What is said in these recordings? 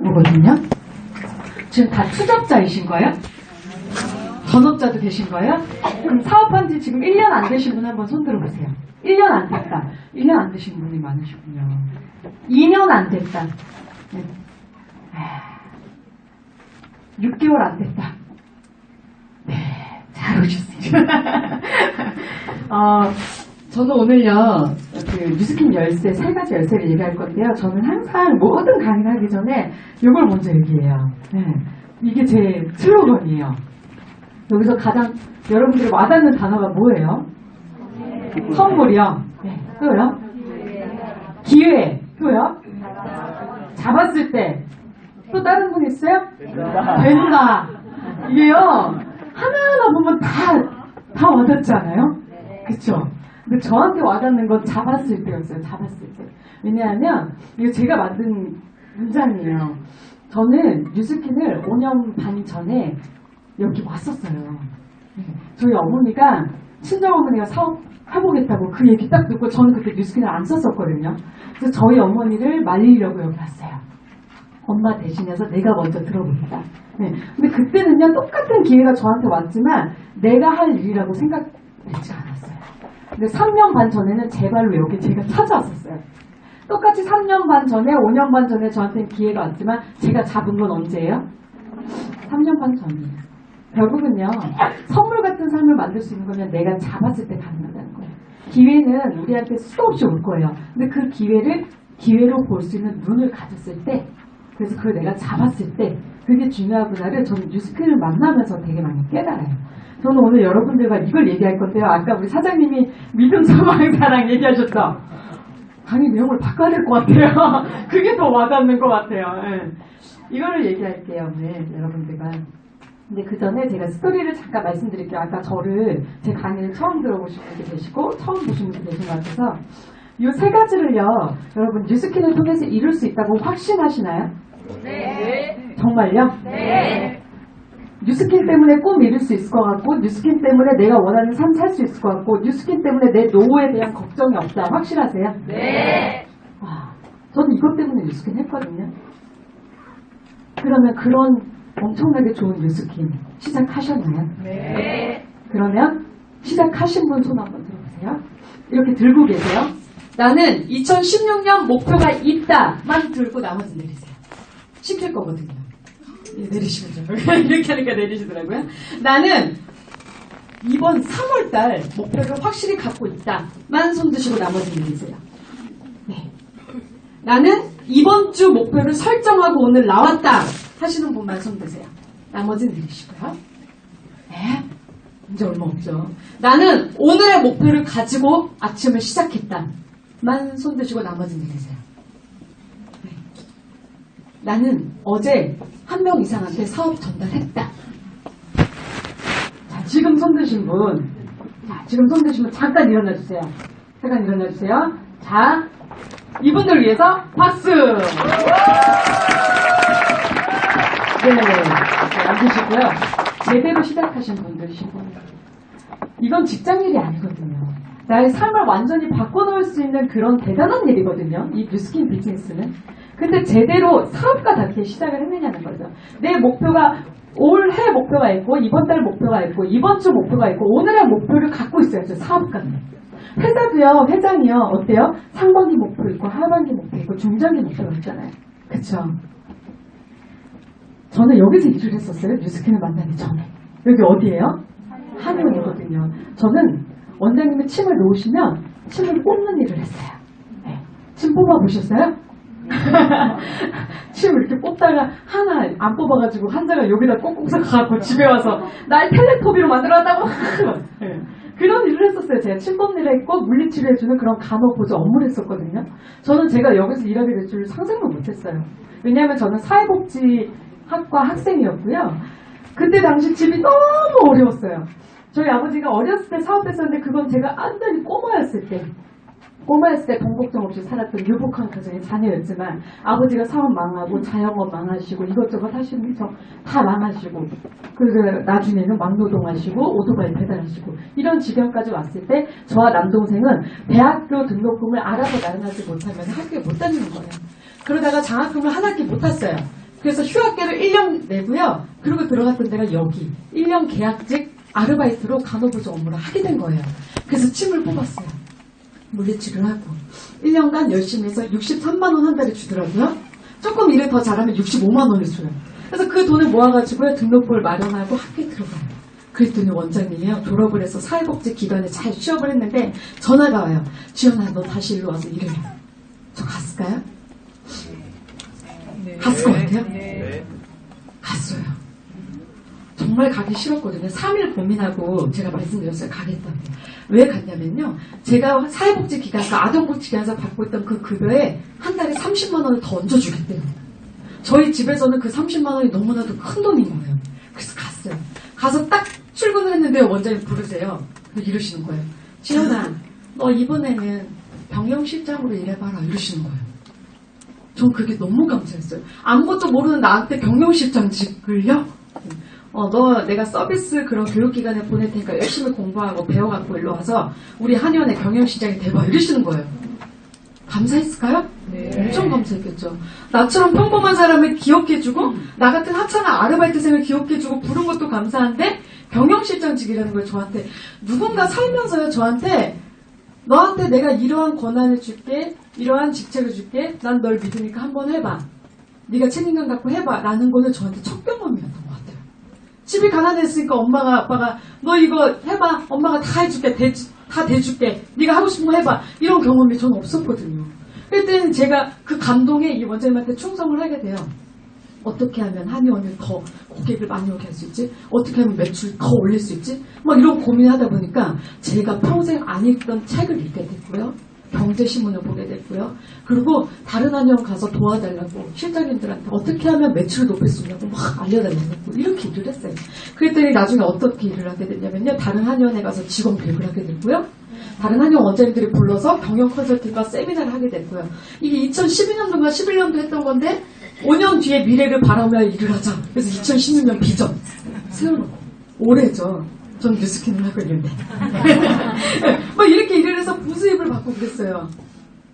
거거든요. 지금 다 투잡자이신 거예요? 전업자도 되신 거예요? 그럼 사업한 지 지금 1년 안 되신 분 한번 손 들어보세요. 1년 안 됐다. 1년 안 되신 분이 많으시군요. 2년 안 됐다. 네. 6개월 안 됐다. 네, 잘 오셨습니다. 저는 오늘요, 그 뉴스킨 열쇠, 3가지 열쇠를 얘기할 건데요. 저는 항상 모든 강의를 하기 전에 이걸 먼저 얘기해요. 네, 이게 제 슬로건이에요. 여기서 가장 여러분들이 와닿는 단어가 뭐예요? 선물이요. 네, 또요? 기회. 또요? 잡았을 때. 또 다른 분 있어요? 된다. 이게요, 하나하나 보면 다 와닿지 않아요? 그쵸? 근데 저한테 와닿는 건 잡았을 때였어요. 잡았을 때. 왜냐하면 이거 제가 만든 문장이에요. 저는 뉴스킨을 5년 반 전에 여기 왔었어요. 저희 어머니가, 친정어머니가 사업 해보겠다고 그 얘기 딱 듣고 저는 그때 뉴스킨을 안 썼었거든요. 그래서 저희 어머니를 말리려고 여기 왔어요. 엄마 대신해서 내가 먼저 들어보겠다. 네. 근데 그때는요, 똑같은 기회가 저한테 왔지만 내가 할 일이라고 생각되지 않았어요. 근데 3년 반 전에는 제 발로 여기 제가 찾아왔었어요. 똑같이 3년 반 전에, 5년 반 전에 저한테는 기회가 왔지만 제가 잡은 건 언제예요? 3년 반 전이에요. 결국은요, 선물 같은 삶을 만들 수 있는 거면 내가 잡았을 때 가능하다는 거예요. 기회는 우리한테 수도 없이 올 거예요. 근데 그 기회를 기회로 볼 수 있는 눈을 가졌을 때, 그래서 그걸 내가 잡았을 때 그게 중요하구나를 저는 뉴스킨을 만나면서 되게 많이 깨달아요. 저는 오늘 여러분들과 이걸 얘기할 건데요. 아까 우리 사장님이 믿음, 소망, 사랑 얘기하셨죠? 강의 내용을 바꿔야 될 것 같아요. 그게 더 와닿는 것 같아요. 네. 이거를 얘기할게요. 네, 여러분들과. 근데 그 전에 제가 스토리를 잠깐 말씀드릴게요. 아까 저를, 제 강의를 처음 들어보신 분도 계시고 처음 보신 분도 계신 것 같아서 이 3가지를요, 여러분 뉴스킨을 통해서 이룰 수 있다고 확신하시나요? 네. 정말요? 네. 뉴스킨 때문에 꿈 이룰 수 있을 것 같고, 뉴스킨 때문에 내가 원하는 삶 살 수 있을 것 같고, 뉴스킨 때문에 내 노후에 대한 걱정이 없다. 확실하세요? 네. 와, 저는 이것 때문에 뉴스킨 했거든요. 그러면 그런 엄청나게 좋은 뉴스킨 시작하셨나요? 네. 그러면 시작하신 분 손 한번 들어보세요. 이렇게 들고 계세요. 나는 2016년 목표가 있다만 들고 나머지 내리세요. 시킬 거거든요. 예, 내리시면 죠 이렇게 하니까 내리시더라고요. 나는 이번 3월달 목표를 확실히 갖고 있다만 손 드시고 나머지 내리세요. 네. 나는 이번 주 목표를 설정하고 오늘 나왔다 하시는 분만 손 드세요. 나머지는 내리시고요. 네. 이제 얼마 없죠. 나는 오늘의 목표를 가지고 아침을 시작했다만 손 드시고 나머지는 내리세요. 네. 나는 어제 1명 이상한테 사업 전달했다. 자, 지금 손 드신 분, 지금 손 드신 분 잠깐 일어나 주세요. 잠깐 일어나 주세요. 자, 이분들 위해서 박수. 네, 앉으시고요. 제대로 시작하신 분들이시고, 이건 직장 일이 아니거든요. 나의 삶을 완전히 바꿔놓을 수 있는 그런 대단한 일이거든요. 이 뉴스킨 비즈니스는. 근데 제대로 사업가답게 시작을 했느냐는 거죠. 내 목표가 올해 목표가 있고, 이번 달 목표가 있고, 이번 주 목표가 있고, 오늘의 목표를 갖고 있어야죠. 사업가는. 회사도요, 회장이요, 어때요? 상반기 목표 있고, 하반기 목표 있고, 중장기 목표가 있잖아요. 그쵸? 저는 여기서 일을 했었어요. 뉴스킨을 만나기 전에. 여기 어디예요? 한의원이거든요. 저는 원장님이 침을 놓으시면 침을 뽑는 일을 했어요. 네. 침 뽑아보셨어요? 침을 이렇게 뽑다가 하나 안 뽑아가지고 환자가 여기다 꼭꼭 섞어갖고 집에 와서 날 텔레토비로 만들어놨다고 네. 그런 일을 했었어요. 제가 침 뽑는 일을 했고 물리치료해주는 그런 간호보조 업무를 했었거든요. 저는 제가 여기서 일하게 될 줄 상상도 못했어요. 왜냐하면 저는 사회복지학과 학생이었고요. 그때 당시 집이 너무 어려웠어요. 저희 아버지가 어렸을 때 사업했었는데 그건 제가 완전히 꼬마였을 때 돈 걱정 없이 살았던 유복한 가정의 자녀였지만 아버지가 사업 망하고 자영업 망하시고 이것저것 하시면서 다 망하시고 그리고 나중에는 막노동하시고 오토바이 배달하시고 이런 지경까지 왔을 때 저와 남동생은 대학교 등록금을 알아서 마련하지 못하면 학교에 못 다니는 거예요. 그러다가 장학금을 한 학기 못 탔어요. 그래서 휴학계를 1년 내고요. 그리고 들어갔던 데가 여기 1년 계약직 아르바이트로 간호부조 업무를 하게 된 거예요. 그래서 침을 뽑았어요. 물리치료를 하고 1년간 열심히 해서 63만 원 한 달에 주더라고요. 조금 일을 더 잘하면 65만 원을 줘요. 그래서 그 돈을 모아가지고요. 등록부를 마련하고 학교에 들어가요. 그랬더니 원장님이요. 졸업을 해서 사회복지 기관에 잘 취업을 했는데 전화가 와요. 지연아 너 다시 일로 와서 일을 해. 저 갔을까요? 갔을 것 같아요? 갔어요. 정말 가기 싫었거든요. 3일 고민하고 제가 말씀드렸어요. 가겠다고. 왜 갔냐면요. 제가 사회복지기관에서 아동복지기관에서 받고 있던 그 급여에 한 달에 30만 원을 더 얹어주겠대요. 저희 집에서는 그 30만 원이 너무나도 큰 돈인 거예요. 그래서 갔어요. 가서 딱 출근을 했는데 원장님 부르세요. 이러시는 거예요. 지연아, 너 이번에는 병영실장으로 일해봐라. 이러시는 거예요. 전 그게 너무 감사했어요. 아무것도 모르는 나한테 병영실장직을요? 너 내가 서비스 그런 교육기관에 보낼 테니까 열심히 공부하고 배워갖고 일로 와서 우리 한의원의 병영실장이 돼봐. 이러시는 거예요. 감사했을까요? 네. 엄청 감사했겠죠. 나처럼 평범한 사람을 기억해주고 나 같은 하찮은 아르바이트생을 기억해주고 부른 것도 감사한데 병영실장직이라는 걸 저한테 누군가 살면서요. 저한테 너한테 내가 이러한 권한을 줄게 이러한 직책을 줄게 난 널 믿으니까 한번 해봐. 네가 책임감 갖고 해봐 라는 거는 저한테 첫 경험이었던 것 같아요. 집이 가난했으니까 엄마가 아빠가 너 이거 해봐 엄마가 다 해줄게 다 대줄게 네가 하고 싶은 거 해봐 이런 경험이 저는 없었거든요. 그때는 제가 그 감동에 이 원장님한테 충성을 하게 돼요. 어떻게 하면 한의원을 더 고객을 많이 오게 할 수 있지? 어떻게 하면 매출 더 올릴 수 있지? 막 이런 고민을 하다 보니까 제가 평생 안 읽던 책을 읽게 됐고요. 경제신문을 보게 됐고요. 그리고 다른 한의원 가서 도와달라고 실장님들한테 어떻게 하면 매출을 높일 수 있냐고 막 알려달라고 이렇게 일을 했어요. 그랬더니 나중에 어떻게 일을 하게 됐냐면요. 다른 한의원에 가서 직원 배급을 하게 됐고요. 다른 한의원 원장님들이 불러서 경영 컨설팅과 세미나를 하게 됐고요. 이게 2012년도인가 11년도 했던 건데 5년 뒤에 미래를 바라며 일을 하자. 그래서 2016년 비전 세워놓고 올해죠. 전 뉴스킨을 하고 있는데 막 이렇게 일을 해서 부수입을 받고 그랬어요.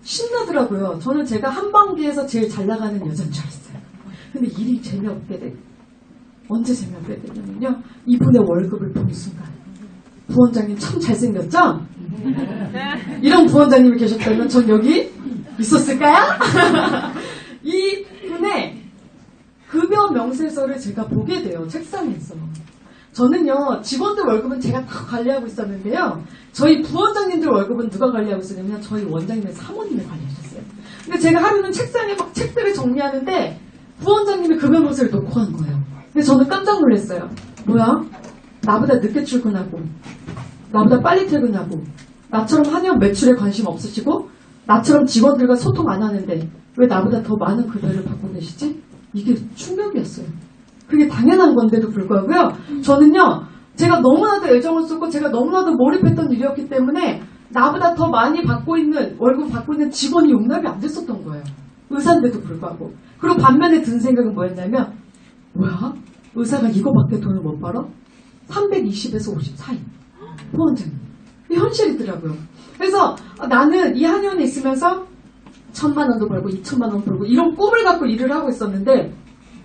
신나더라고요. 저는 제가 한반기에서 제일 잘 나가는 여자인 줄 알았어요. 근데 일이 재미없게 돼. 언제 재미없게 되냐면요. 이분의 월급을 보는 순간 부원장님 참 잘생겼죠? 이런 부원장님이 계셨다면 전 여기 있었을까요? 이분의 급여 명세서를 제가 보게 돼요. 책상에서. 저는요. 직원들 월급은 제가 다 관리하고 있었는데요. 저희 부원장님들 월급은 누가 관리하고 있었냐면 저희 원장님의 사모님이 관리하셨어요. 근데 제가 하루는 책상에 막 책들을 정리하는데 부원장님이 급여 명세를 놓고 한 거예요. 근데 저는 깜짝 놀랐어요. 뭐야? 나보다 늦게 출근하고 나보다 빨리 퇴근하고 나처럼 한의원 매출에 관심 없으시고 나처럼 직원들과 소통 안 하는데 왜 나보다 더 많은 급여를 받고 계시지? 이게 충격이었어요. 그게 당연한 건데도 불구하고요. 저는요. 제가 너무나도 애정을 쏟고 제가 너무나도 몰입했던 일이었기 때문에 나보다 더 많이 받고 있는 월급 받고 있는 직원이 용납이 안 됐었던 거예요. 의사인데도 불구하고. 그리고 반면에 든 생각은 뭐였냐면 뭐야? 의사가 이거밖에 돈을 못 벌어? 320에서 50 사이. 부원장님. 이 현실이더라고요. 그래서 나는 이 한의원에 있으면서 1,000만 원도 벌고 2,000만 원 벌고 이런 꿈을 갖고 일을 하고 있었는데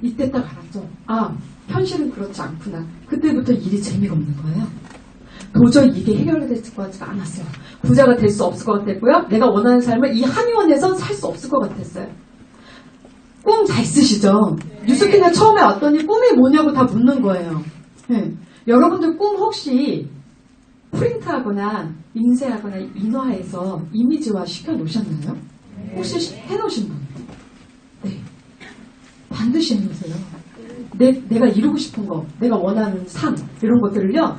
이때 딱 알았죠. 아, 현실은 그렇지 않구나. 그때부터 일이 재미가 없는 거예요. 도저히 이게 해결될 것 같지가 않았어요. 부자가 될 수 없을 것 같았고요. 내가 원하는 삶을 이 한의원에선 살 수 없을 것 같았어요. 꿈 다 있으시죠? 뉴스킨에 처음에 왔더니 꿈이 뭐냐고 다 묻는 거예요. 네. 여러분들 꿈 혹시 프린트하거나 인쇄하거나 인화해서 이미지화 시켜놓으셨나요? 혹시 해놓으신 분? 네. 반드시 해놓으세요. 내가 이루고 싶은 거, 내가 원하는 삶 이런 것들을요.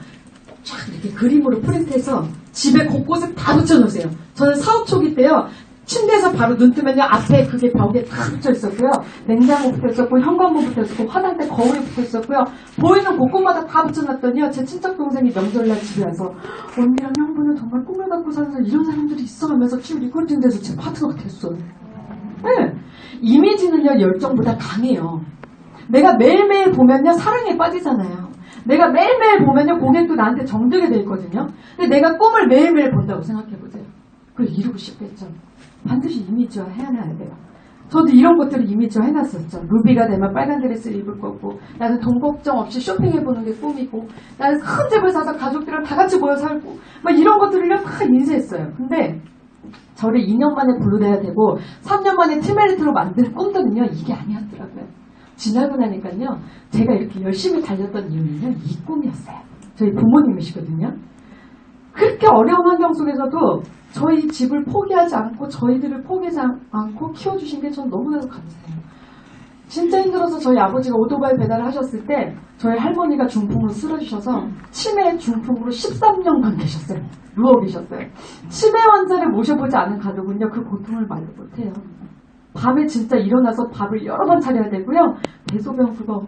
쫙 이렇게 그림으로 프린트해서 집에 곳곳에 다 붙여놓으세요. 저는 사업 초기 때요. 침대에서 바로 눈 뜨면요. 앞에 그게 벽에 다 붙어 있었고요. 냉장고 붙어 있었고 현관문 붙어 있었고 화장대 거울에 붙어 있었고요. 보이는 곳곳마다 다 붙여놨더니요. 제 친척 동생이 명절날 집에 와서 언니랑 형부는 정말 꿈을 갖고 사는 이런 사람들이 있어 하면서 지금 리코딩 돼서 제 파트너가 됐어요. 네. 이미지는요. 열정보다 강해요. 내가 매일매일 보면요. 사랑에 빠지잖아요. 내가 매일매일 보면요. 고객도 나한테 정들게 돼 있거든요. 근데 내가 꿈을 매일매일 본다고 생각해보세요. 그걸 이루고 싶겠죠. 반드시 이미지화 해야 돼요. 저도 이런 것들을 이미지화 해놨었죠. 루비가 되면 빨간 드레스를 입을 거고, 나는 돈 걱정 없이 쇼핑해보는 게 꿈이고, 나는 큰 집을 사서 가족들이랑 다 같이 모여 살고, 막 이런 것들을요 다 인쇄했어요. 근데 저를 2년 만에 분류돼야 되고 3년 만에 팀메리트로 만든 꿈들은요 이게 아니었더라고요. 지나고 나니까요 제가 이렇게 열심히 달렸던 이유는요 이 꿈이었어요. 저희 부모님이시거든요. 그렇게 어려운 환경 속에서도 저희 집을 포기하지 않고 저희들을 포기하지 않고 키워주신 게 전 너무나도 감사해요. 진짜 힘들어서 저희 아버지가 오토바이 배달을 하셨을 때 저희 할머니가 중풍으로 쓰러지셔서 치매 중풍으로 13년간 계셨어요. 누워 계셨어요. 치매 환자를 모셔보지 않은 가족은요 그 고통을 말로 못해요. 밤에 진짜 일어나서 밥을 여러 번 차려야 되고요. 대소변 그거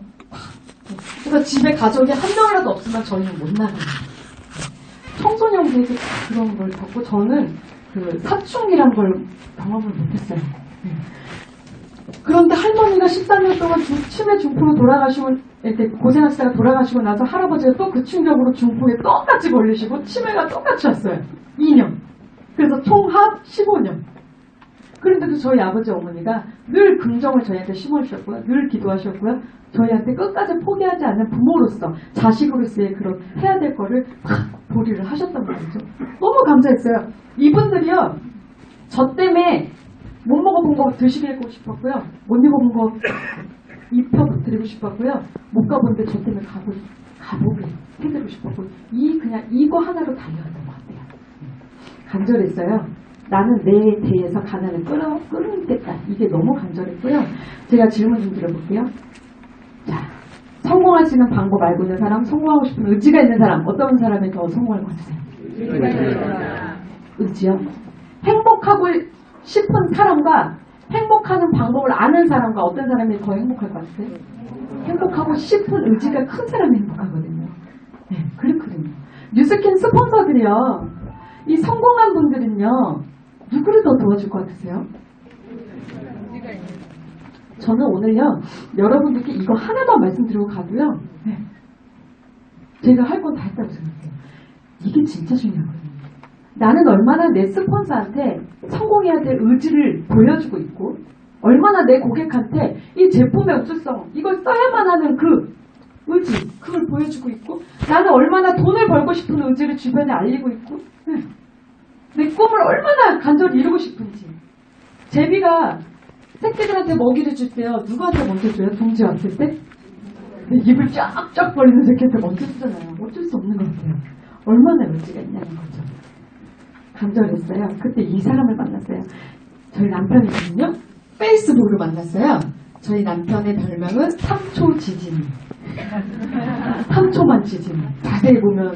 그래서 집에 가족이 한 명이라도 없으면 저희는 못 나가요. 청소년기에도 그런 걸 겪고 저는 그 사춘기란 걸 경험을 못했어요. 그런데 할머니가 13년 동안 치매 중풍으로 돌아가시고 이렇게 고생하시다가 돌아가시고 나서 할아버지가 또 그 충격으로 중풍에 똑같이 걸리시고 치매가 똑같이 왔어요. 2년. 그래서 총합 15년. 그런데도 저희 아버지 어머니가 늘 긍정을 저희한테 심어주셨고요. 늘 기도하셨고요. 저희한테 끝까지 포기하지 않는 부모로서 자식으로서의 그런 해야 될 거를 막 도리를 하셨단 말이죠. 너무 감사했어요. 이분들이요. 저 때문에 못 먹어본 거 드시고 싶었고요. 못 입어본 거 입혀드리고 싶었고요. 못 가본데 저 때문에 가보게 해드리고 싶었고 그냥 이거 하나로 달려왔던 것 같아요. 간절했어요. 나는 내 대에서 가난을 끊겠다. 이게 너무 간절했고요. 제가 질문 좀 드려볼게요. 자, 성공할 수 있는 방법 알고 있는 사람, 성공하고 싶은 의지가 있는 사람, 어떤 사람이 더 성공할 것 같으세요? 의지요? 행복하고 싶은 사람과 행복하는 방법을 아는 사람과 어떤 사람이 더 행복할 것 같으세요? 행복하고 싶은 의지가 큰 사람이 행복하거든요. 네, 그렇거든요. 뉴스킨 스폰서들이요. 이 성공한 분들은요. 누구를 더 도와줄 것 같으세요? 저는 오늘요. 여러분들께 이거 하나만 말씀드리고 가도요. 네. 제가 할 건 다 했다고 생각해요. 이게 진짜 중요하거든요. 나는 얼마나 내 스폰서한테 성공해야 될 의지를 보여주고 있고 얼마나 내 고객한테 이 제품의 우수성 이걸 써야만 하는 그 의지 그걸 보여주고 있고 나는 얼마나 돈을 벌고 싶은 의지를 주변에 알리고 있고 내 꿈을 얼마나 간절히 이루고 싶은지 제비가 새끼들한테 먹이를 줄 때요 누구한테 먼저 줘요? 둥지 왔을 때? 입을 쫙쫙 벌리는 새끼한테 먼저 주잖아요. 어쩔 수 없는 것 같아요. 얼마나 의지가 있냐는 거죠. 간절했어요. 그때 이 사람을 만났어요. 저희 남편이거든요. 페이스북으로 만났어요. 저희 남편의 별명은 3초 지진. 3초만 지진. 자세히 보면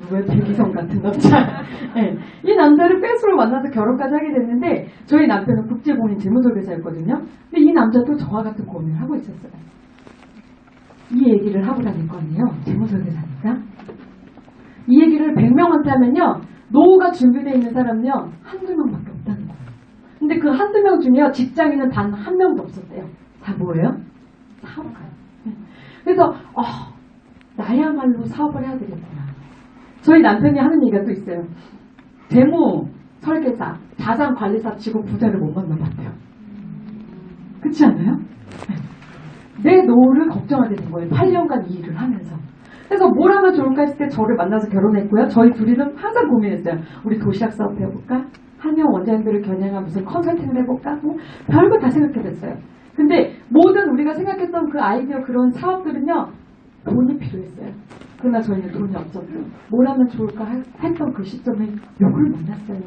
누구의 백이성 같은 남자. 네. 이 남자를 페이스북으로 만나서 결혼까지 하게 됐는데 저희 남편은 국제공인 재무설계사였거든요. 근데 이 남자도 저와 같은 고민을 하고 있었어요. 이 얘기를 하고 다닐 거 아니에요. 재무설계사니까. 이 얘기를 100명한테 하면요. 노후가 준비되어 있는 사람은요. 한두 명밖에 없다는 거예요. 근데 그 한두 명 중에요. 직장인은 단 한 명도 없었대요. 다 뭐예요? 사업가요. 그래서 나야말로 사업을 해야 되겠구나. 저희 남편이 하는 얘기가 또 있어요. 재무 설계사, 자산관리사 치고 부자를 못 만나봤대요. 그렇지 않아요? 내 노후를 걱정하게 된 거예요. 8년간 이 일을 하면서. 그래서 뭘 하면 좋을까 했을 때 저를 만나서 결혼했고요. 저희 둘이는 항상 고민했어요. 우리 도시락 사업 해볼까? 한영 원장님들을 겨냥한 무슨 컨설팅을 해볼까? 뭐 별거 다 생각해봤어요. 근데 모든 우리가 생각했던 그 아이디어 그런 사업들은요. 돈이 필요했어요. 그러나 저희는 돈이 없었고 뭘 하면 좋을까 했던 그 시점에 이걸 만났어요.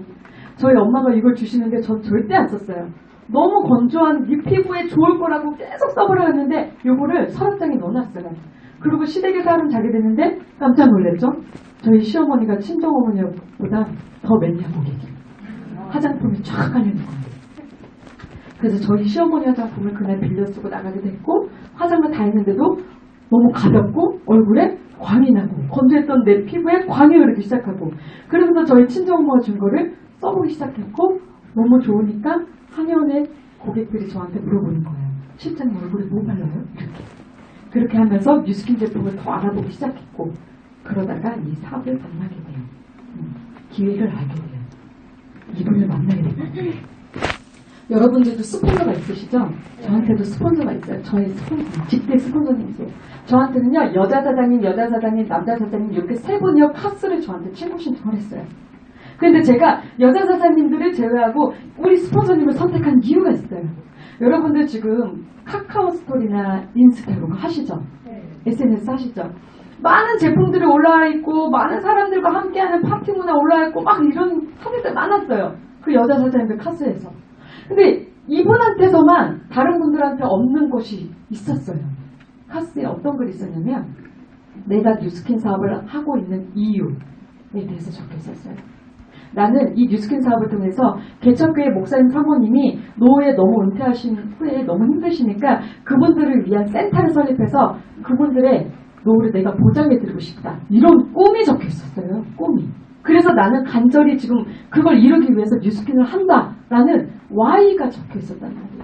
저희 엄마가 이걸 주시는데 전 절대 안 썼어요. 너무 건조한 네 피부에 좋을 거라고 계속 써보려고 했는데 요거를 서랍장에 넣어놨어요. 그리고 시댁에서 하루 자게 됐는데 깜짝 놀랐죠? 저희 시어머니가 친정어머니보다 더 매니아 고객이에요. 화장품이 쫙 깔려있는 거예요. 그래서 저희 시어머니 화장품을 그날 빌려 쓰고 나가게 됐고 화장을 다 했는데도 너무 가볍고 얼굴에 광이 나고 건조했던 내 피부에 광이 흐르기 시작하고 그러면서 저희 친정엄마가 준 거를 써보기 시작했고 너무 좋으니까 한의원의 고객들이 저한테 물어보는 거예요. 실장님 얼굴에 뭐 발라요? 이렇게. 그렇게 하면서 뉴스킨 제품을 더 알아보기 시작했고 그러다가 이 사업을 만나게 돼요. 기회를 알게 돼요. 이분을 만나게 돼요. 여러분들도 스폰서가 있으시죠? 저한테도 스폰서가 있어요. 저의 스폰서, 직대 스폰서님이세요. 저한테는요, 여자 사장님, 남자 사장님 이렇게 세 분이요 카스를 저한테 친구 신청을 했어요. 근데 제가 여자 사장님들을 제외하고 우리 스폰서님을 선택한 이유가 있어요. 여러분들 지금 카카오 스토리나 인스타 이런 거 하시죠? SNS 하시죠? 많은 제품들이 올라와 있고 많은 사람들과 함께하는 파티 문화 올라와 있고 막 이런 사진들 많았어요. 그 여자 사장님들 카스에서. 근데 이분한테서만 다른 분들한테 없는 것이 있었어요. 카스에 어떤 글이 있었냐면 내가 뉴스킨 사업을 하고 있는 이유에 대해서 적혀 있었어요. 나는 이 뉴스킨 사업을 통해서 개척교회 목사님 사모님이 노후에 너무 은퇴하신 후에 너무 힘드시니까 그분들을 위한 센터를 설립해서 그분들의 노후를 내가 보장해드리고 싶다. 이런 꿈이 적혀 있었어요. 꿈이. 그래서 나는 간절히 지금 그걸 이루기 위해서 뉴스킨을 한다라는 Y가 적혀 있었단 말이에요.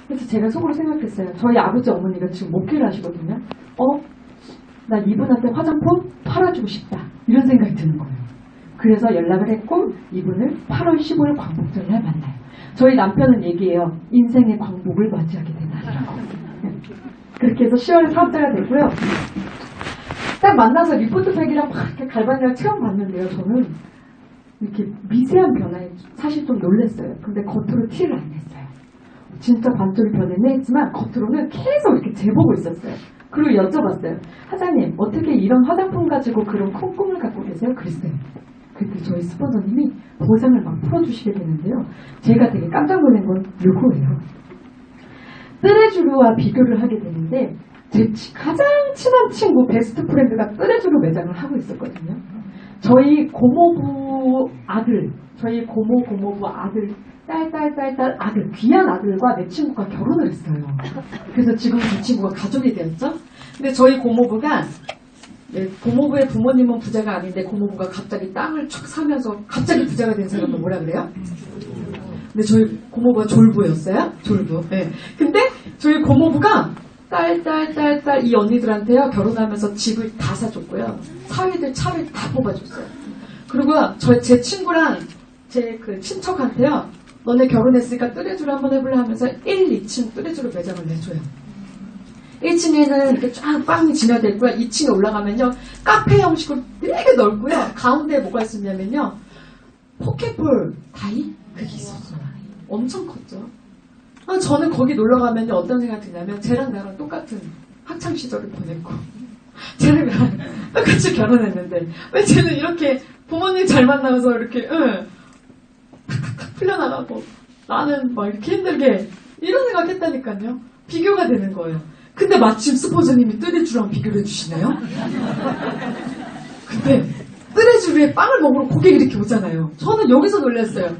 그래서 제가 속으로 생각했어요. 저희 아버지 어머니가 지금 목회를 하시거든요. 나 이분한테 화장품 팔아주고 싶다. 이런 생각이 드는 거예요. 그래서 연락을 했고 이분을 8월 15일 광복절날 만나요. 저희 남편은 얘기해요. 인생의 광복을 맞이하게 되나라고. 그렇게 해서 10월에 사업자가 됐고요. 딱 만나서 리포트팩이랑 막 이렇게 갈반이랑 체험 봤는데요. 저는 이렇게 미세한 변화에 사실 좀 놀랐어요. 근데 겉으로 티를 안 냈어요. 진짜 반쪽이 변했네 했지만 겉으로는 계속 이렇게 재보고 있었어요. 그리고 여쭤봤어요. 사장님 어떻게 이런 화장품 가지고 그런 큰 꿈을 갖고 계세요? 그랬어요. 그때 저희 스폰서님이 보상을 막 풀어주시게 되는데요. 제가 되게 깜짝 놀란 건 요거예요. 뜨레쥬르와 비교를 하게 되는데 제 가장 친한 친구 베스트 프렌드가 뜨레쥬르 매장을 하고 있었거든요. 저희 고모부 아들, 저희 고모부 아들, 딸 아들, 귀한 아들과 내 친구가 결혼을 했어요. 그래서 지금 그 친구가 가족이 되었죠. 근데 저희 고모부가 고모부의 부모님은 부자가 아닌데 고모부가 갑자기 땅을 촥 사면서 갑자기 부자가 된 사람은 뭐라 그래요? 근데 저희 고모부가 졸부였어요. 졸부. 네. 근데 저희 고모부가 딸 이 언니들한테요 결혼하면서 집을 다 사줬고요. 사위들 차를 다 뽑아줬어요. 그리고 제 친구랑 제 그 친척한테요. 너네 결혼했으니까 뜨레쥬르 한번 해볼래 하면서 1, 2층 뜨레쥬르 매장을 내줘요. 1층에는 이렇게 쫙 빵이 진열되어 있고요. 2층에 올라가면요. 카페 형식으로 되게 넓고요. 가운데에 뭐가 있었냐면요. 포켓볼 다이? 그게 있었어요. 엄청 컸죠. 저는 거기 놀러가면 어떤 생각이 드냐면 쟤랑 나랑 똑같은 학창시절을 보냈고 쟤랑 나랑 똑같이 결혼했는데 왜 쟤는 이렇게 부모님 잘 만나서 이렇게 탁탁탁 풀려나가고 나는 막 이렇게 힘들게 이런 생각 했다니까요. 비교가 되는 거예요. 근데 마침 스폰서님이 뜨레쥬르랑 비교를 해주시네요. 근데 뜨레쥬르에 빵을 먹으러 고객이 이렇게 오잖아요. 저는 여기서 놀랐어요.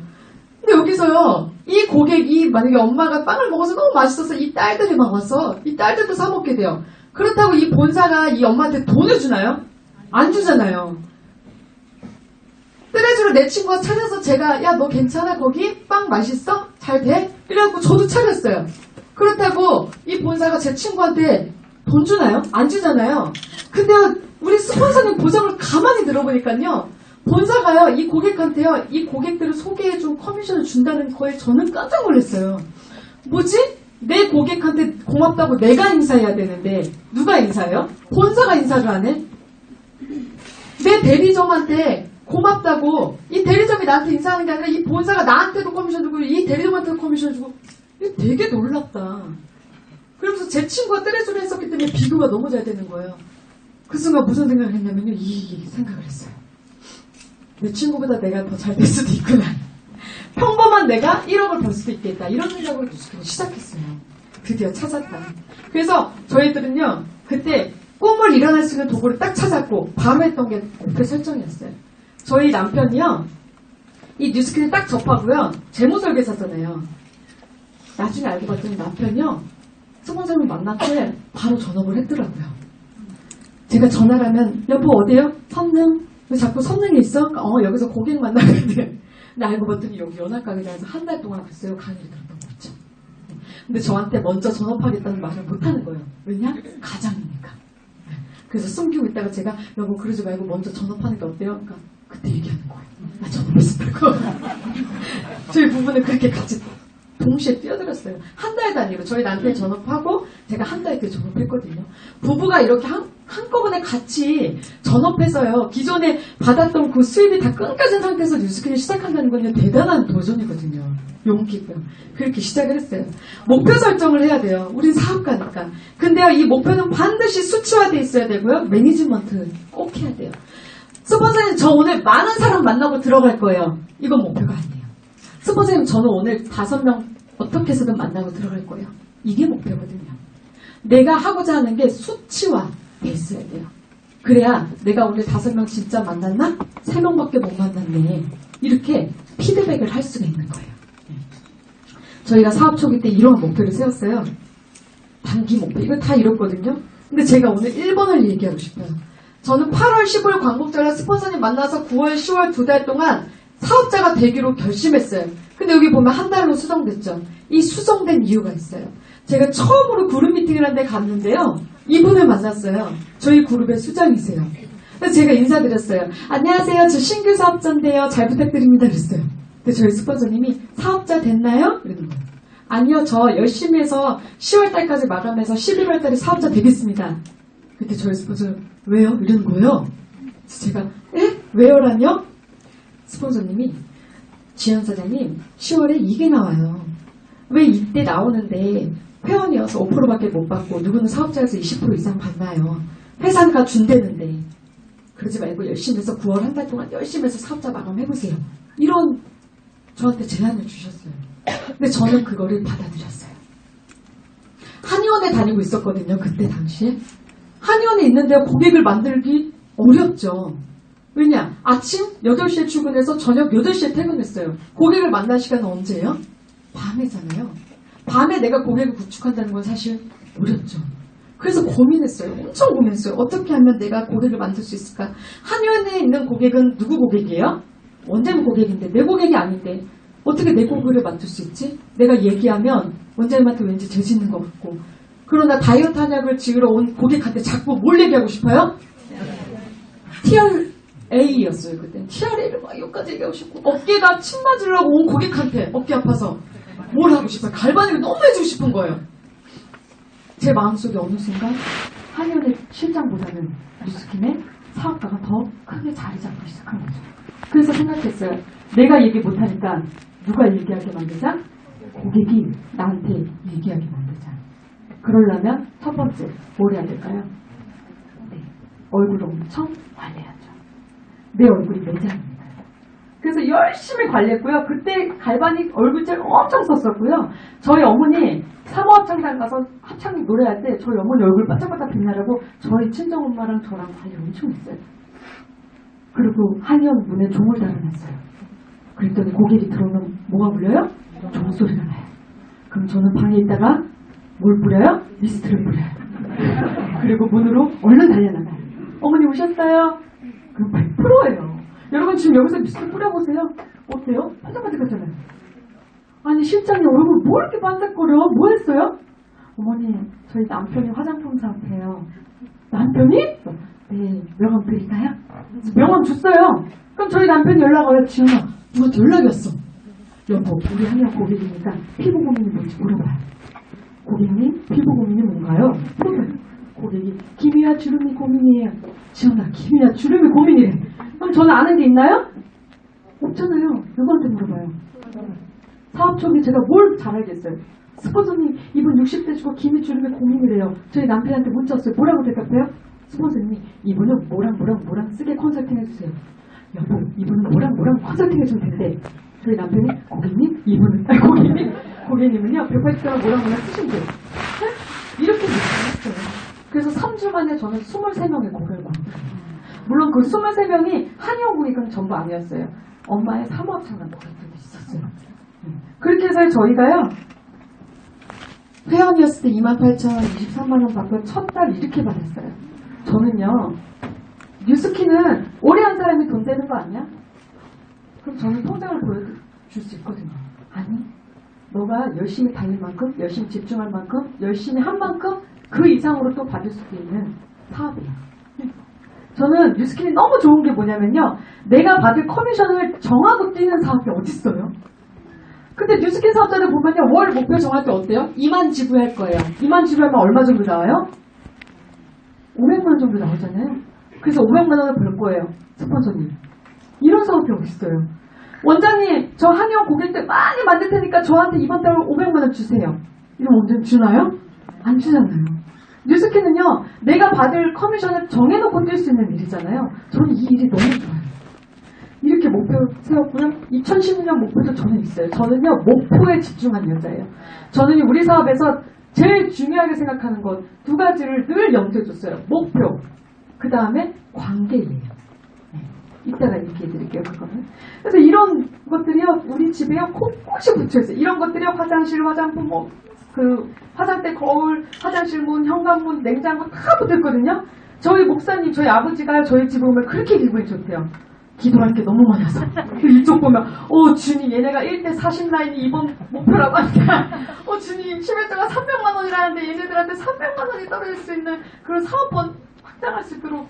근데 여기서요, 이 고객이 만약에 엄마가 빵을 먹어서 너무 맛있어서 이 딸들이 막 와서 이 딸들도 사 먹게 돼요. 그렇다고 이 본사가 이 엄마한테 돈을 주나요? 안 주잖아요. 뜨레쥬르 내 친구가 찾아서 제가 야 너 괜찮아 거기? 빵 맛있어? 잘 돼? 이래갖고 저도 차렸어요. 그렇다고 이 본사가 제 친구한테 돈 주나요? 안 주잖아요. 근데 우리 스폰서님 보장을 가만히 들어보니까요. 본사가요, 이 고객한테요, 이 고객들을 소개해준 커미션을 준다는 거에 저는 깜짝 놀랐어요. 뭐지? 내 고객한테 고맙다고 내가 인사해야 되는데, 누가 인사해요? 본사가 인사를 안 해? 내 대리점한테 고맙다고, 이 대리점이 나한테 인사하는 게 아니라 이 본사가 나한테도 커미션 주고, 이 대리점한테도 커미션 주고, 이거 되게 놀랍다. 그러면서 제 친구가 뜨레쥬르 했었기 때문에 비교가 너무 잘 되는 거예요. 그 순간 무슨 생각을 했냐면요, 이 생각을 했어요. 내 친구보다 내가 더 잘 될 수도 있구나. 평범한 내가 1억을 벌 수도 있겠다. 이런 생각으로 뉴스킨을 시작했어요. 드디어 찾았다. 그래서 저희들은요. 그때 꿈을 일어날 수 있는 도구를 딱 찾았고 바로 했던 게 목표 설정이었어요. 저희 남편이요. 이 뉴스킨을 딱 접하고요. 재무설계사잖아요. 나중에 알고 봤더니 남편이요. 스폰서를 만났을 바로 전업을 했더라고요. 제가 전화를 하면 여보 어디요? 선릉. 왜 자꾸 선릉에 있어? 여기서 고객 만나거든. 근데 알고 봤더니 여기 연합가게에서 한 달 동안 글쎄요 강의를 들었던 거 있죠. 근데 저한테 먼저 전업하겠다는 말을 못하는 거예요. 왜냐? 가장이니까. 그래서 숨기고 있다가 제가 여보 그러지 말고 먼저 전업하는 게 어때요? 그러니까 그때 얘기하는 거예요. 나 전업했었다고. 저희 부부는 그렇게 같이 동시에 뛰어들었어요. 한 달 단위로 저희 남편이 전업하고 제가 한 달 때 전업했거든요. 부부가 이렇게 한꺼번에 같이 전업해서요. 기존에 받았던 그 수입이 다 끊겨진 상태에서 뉴스킨을 시작한다는 건 대단한 도전이거든요. 용기고요. 그렇게 시작을 했어요. 목표 설정을 해야 돼요. 우린 사업가니까. 근데요, 이 목표는 반드시 수치화되어 있어야 되고요. 매니지먼트 꼭 해야 돼요. 스폰서님, 저 오늘 많은 사람 만나고 들어갈 거예요. 이건 목표가 아니에요. 스폰서님, 저는 오늘 5명 어떻게 해서든 만나고 들어갈 거예요. 이게 목표거든요. 내가 하고자 하는 게 수치화되어 있어야 돼요. 그래야 내가 오늘 5명 진짜 만났나? 3명밖에 못 만났네. 이렇게 피드백을 할 수가 있는 거예요. 저희가 사업 초기 때 이런 목표를 세웠어요. 단기 목표. 이거 다 이뤘거든요. 근데 제가 오늘 1번을 얘기하고 싶어요. 저는 8월 15일 광복절에 스폰서님 만나서 9월, 10월 2달 동안 사업자가 되기로 결심했어요. 근데 여기 보면 한 달로 수정됐죠. 이 수정된 이유가 있어요. 제가 처음으로 그룹 미팅을 한 데 갔는데요. 이분을 만났어요. 저희 그룹의 수장이세요. 그래서 제가 인사드렸어요. 안녕하세요. 저 신규 사업자인데요. 잘 부탁드립니다. 그랬어요. 근데 저희 스폰서님이 사업자 됐나요? 이러는 거예요. 아니요. 저 열심히 해서 10월 달까지 마감해서 11월 달에 사업자 되겠습니다. 그때 저희 스폰서 왜요? 이러는 거예요. 그래서 제가 왜요라뇨? 스폰서님이 지현 사장님 10월에 이게 나와요. 왜 이때 나오는데 회원이어서 5%밖에 못 받고 누구는 사업자에서 20% 이상 받나요? 회사가 준대는데 그러지 말고 열심히 해서 9월 한 달 동안 열심히 해서 사업자 마감해보세요. 이런 저한테 제안을 주셨어요. 근데 저는 그거를 받아들였어요. 한의원에 다니고 있었거든요. 그때 당시에. 한의원에 있는데 고객을 만들기 어렵죠. 왜냐? 아침 8시에 출근해서 저녁 8시에 퇴근했어요. 고객을 만날 시간은 언제예요? 밤에잖아요. 밤에 내가 고객을 구축한다는 건 사실 어렵죠. 그래서 고민했어요. 엄청 고민했어요. 어떻게 하면 내가 고객을 만들 수 있을까? 한의원에 있는 고객은 누구 고객이에요? 원장님 고객인데 내 고객이 아닌데 어떻게 내 고객을 만들 수 있지? 내가 얘기하면 원장님한테 왠지 재짓는 것 같고 그러나 다이어트 한약을 지으러 온 고객한테 자꾸 뭘 얘기하고 싶어요? TRA였어요. 그때 TRA를 막 여기까지 얘기하고 싶고 어깨가 침 맞으려고 온 고객한테 어깨 아파서 뭘 하고 싶어요? 갈바닉을 너무 해주고 싶은 거예요. 제 마음속에 어느 순간 한의원의 실장보다는 뉴스킨의 사업가가 더 크게 자리 잡기 시작한 거죠. 그래서 생각했어요. 내가 얘기 못하니까 누가 얘기하게 만들자? 고객이 나한테 얘기하게 만들자. 그러려면 첫 번째 뭘 해야 될까요? 네, 얼굴을 엄청 관리해야죠. 내 얼굴이 매장입니다. 그래서 열심히 관리했고요. 그때 갈바닉 얼굴젤 엄청 썼었고요. 저희 어머니 사모합창단 가서 합창 노래할 때 저희 어머니 얼굴 반짝반짝 빛나라고 저희 친정엄마랑 저랑 관리 엄청 했어요. 그리고 한의원 문에 종을 달아놨어요. 그랬더니 고객이 들어오면 뭐가 울려요? 종소리가 나요. 그럼 저는 방에 있다가 뭘 뿌려요? 미스트를 뿌려요. 그리고 문으로 얼른 달려나가요. 어머니 오셨어요? 그럼 100%예요. 여러분 지금 여기서 미스트 뿌려보세요. 어때요? 반짝반짝하잖아요. 아니 실장님 얼굴 뭐 이렇게 반짝거려? 뭐 했어요? 어머니 저희 남편이 화장품 사업해요. 남편이? 네. 명함 드릴까요? 명함 줬어요. 그럼 저희 남편이 연락 와요. 지훈아 누구한테 연락이 왔어. 여보 우리 한의원 고객이니까 피부 고민이 뭔지 물어봐요. 고객님 피부 고민이 뭔가요? 물어봐요. 고객이 기미와 주름이 고민이에요. 지훈아 기미와 주름이 고민이래. 그럼 저는 아는 게 있나요? 없잖아요. 누구한테 물어봐요. 사업 초기 제가 뭘 잘 알겠어요. 스폰서님 이분 60대 주고 기미 주름이 고민이래요. 저희 남편한테 문자 왔어요. 뭐라고 대답해요? 스폰서님이 이분은 뭐랑 쓰게 컨설팅 해주세요. 여보 이분은 뭐랑 컨설팅 해주면 된대. 저희 남편이 고객님 이분은 고객님은요 180g 뭐랑 쓰시면 돼요. 이렇게 얘기했어요. 그래서 3주 만에 저는 23명의 고객을 만들었어요. 물론 그 23명이 한의원 고객은 전부 아니었어요. 엄마의 사모합창단 고객들도 있었어요. 그렇게 해서 저희가요 회원이었을 때 28,023만원 받고 첫 달 이렇게 받았어요. 저는요 뉴스킨은 오래 한 사람이 돈 되는 거 아니야? 그럼 저는 통장을 보여줄 수 있거든요. 아니 너가 열심히 달릴 만큼 열심히 집중할 만큼 열심히 한 만큼 그 이상으로 또 받을 수도 있는 사업이에요. 저는 뉴스킨이 너무 좋은 게 뭐냐면요 내가 받을 커미션을 정하고 뛰는 사업이 어딨어요? 근데 뉴스킨 사업자들 보면요, 월 목표 정할 때 어때요? 2만 지불할 거예요. 2만 지불하면 얼마 정도 나와요? 500만 정도 나오잖아요. 그래서 500만 원을 벌 거예요, 스폰서님. 이런 사업이 어디 있어요? 원장님, 저 한의원 고객들 많이 만들 테니까 저한테 이번 달 500만 원 주세요. 이런 원장님 주나요? 안 주잖아요. 뉴스킨은요, 내가 받을 커미션을 정해놓고 뛸 수 있는 일이잖아요. 저는 이 일이 너무 좋아요. 이렇게 목표 세웠고요. 2016년 목표도 저는 있어요. 저는요, 목표에 집중한 여자예요. 저는 우리 사업에서 제일 중요하게 생각하는 것 두 가지를 늘 염두에 뒀어요. 목표, 그 다음에 관계예요. 네. 이따가 얘기해 드릴게요, 그거는. 그래서 이런 것들이요, 우리 집에요, 곳곳이 붙여있어요. 이런 것들이요, 화장실, 화장품, 화장대 거울, 화장실 문, 현관문, 냉장고 다 붙어있거든요. 저희 목사님, 저희 아버지가 저희 집에 오면 그렇게 기분이 좋대요. 기도할 게 너무 많아서. 이쪽 보면, 주님, 얘네가 1대 40라인이 이번 목표라고 하니까, 주님, 11조가 300만 원이라는데 얘네들한테 300만 원이 떨어질 수 있는 그런 사업원 확장할 수 있도록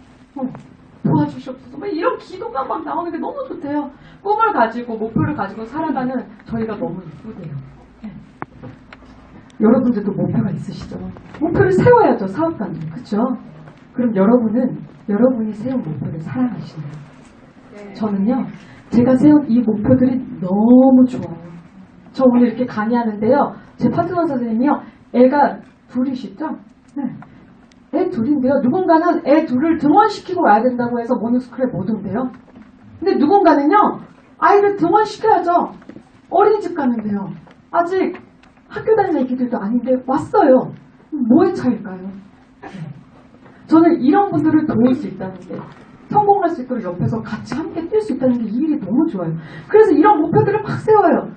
도와주시옵소서. 막 이런 기도가 막 나오는 게 너무 좋대요. 꿈을 가지고, 목표를 가지고 살아가는 저희가 너무 이쁘대요. 네. 여러분들도 목표가 있으시죠? 목표를 세워야죠, 사업가는. 그쵸? 그럼 여러분이 세운 목표를 사랑하시나요? 저는요, 제가 세운 이 목표들이 너무 좋아요. 저 오늘 이렇게 강의하는데요, 제 파트너 선생님이요, 애가 둘이시죠? 네. 애 둘인데요, 누군가는 애 둘을 등원시키고 와야 된다고 해서 모닝스쿨에 못 온대요. 근데 누군가는요, 아이를 등원시켜야죠. 어린이집 갔는데요. 아직 학교 다니는 애기들도 아닌데 왔어요. 뭐의 차이일까요? 네. 저는 이런 분들을 도울 수 있다는 게, 성공할 수 있도록 옆에서 같이 함께 뛸 수 있다는 게 이 일이 너무 좋아요. 그래서 이런 목표들을 막 세워요.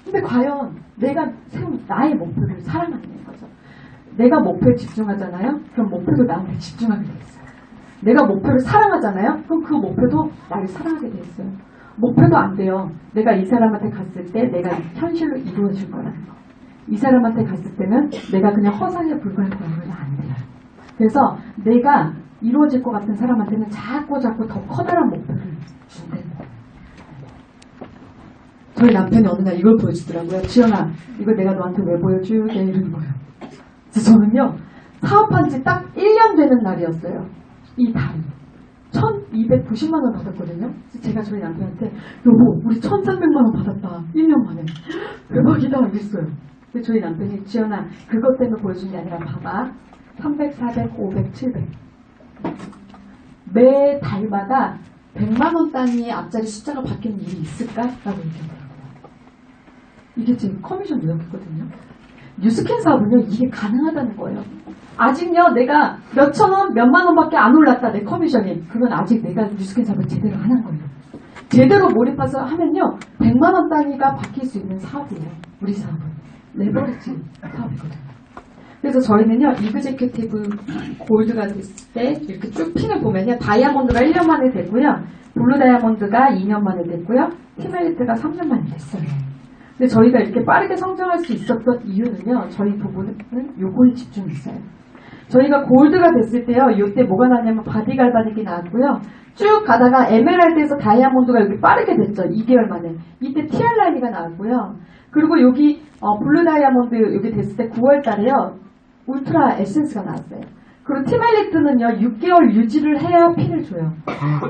근데 과연 내가 세운 나의 목표를 사랑하는 거죠. 내가 목표에 집중하잖아요. 그럼 목표도 나한테 집중하게 돼 있어요. 내가 목표를 사랑하잖아요. 그럼 그 목표도 나를 사랑하게 돼 있어요. 목표도 안 돼요. 내가 이 사람한테 갔을 때 내가 현실로 이루어질 거라는 거. 이 사람한테 갔을 때는 내가 그냥 허상에 불과할 거라는 건 안 돼요. 그래서 내가 이루어질 것 같은 사람한테는 자꾸 더 커다란 목표를 준다는 거예요. 저희 남편이 어느 날 이걸 보여주더라고요. 지연아, 이거 내가 너한테 왜 보여주게? 이러는 거예요. 그래서 저는요, 사업한 지 딱 1년 되는 날이었어요. 이 달이. 1290만 원 받았거든요. 그래서 제가 저희 남편한테, 여보, 우리 1300만 원 받았다. 1년 만에. 대박이다. 이랬어요. 근데 저희 남편이, 지연아, 그것 때문에 보여준 게 아니라 봐봐. 300, 400, 500, 700. 매 달마다 100만 원 단위의 앞자리 숫자가 바뀌는 일이 있을까? 라고 얘기하더라고요. 이게 지금 커미션 내역이거든요. 뉴스킨 사업은요, 이게 가능하다는 거예요. 아직요, 내가 몇천 원, 몇만 원밖에 안 올랐다, 내 커미션이. 그건 아직 내가 뉴스킨 사업을 제대로 안 한 거예요. 제대로 몰입해서 하면요, 100만 원 단위가 바뀔 수 있는 사업이에요. 우리 사업은. 레버리지 사업이거든요. 그래서 저희는요, 이그제큐티브 골드가 됐을 때 이렇게 쭉 핀을 보면요, 다이아몬드가 1년 만에 됐고요, 블루 다이아몬드가 2년 만에 됐고요, 티멜리트가 3년 만에 됐어요. 근데 저희가 이렇게 빠르게 성장할 수 있었던 이유는요, 저희 부부는 요거에 집중했어요. 저희가 골드가 됐을 때요, 이때 뭐가 나냐면 바디갈바닉이 나왔고요, 쭉 가다가 에메랄드에서 다이아몬드가 여기 빠르게 됐죠. 2개월 만에. 이때 티알라이가 나왔고요. 그리고 여기 블루 다이아몬드 여기 됐을 때 9월 달에요. 울트라 에센스가 나왔어요. 그리고 티멜리트는요, 6개월 유지를 해야 핀을 줘요.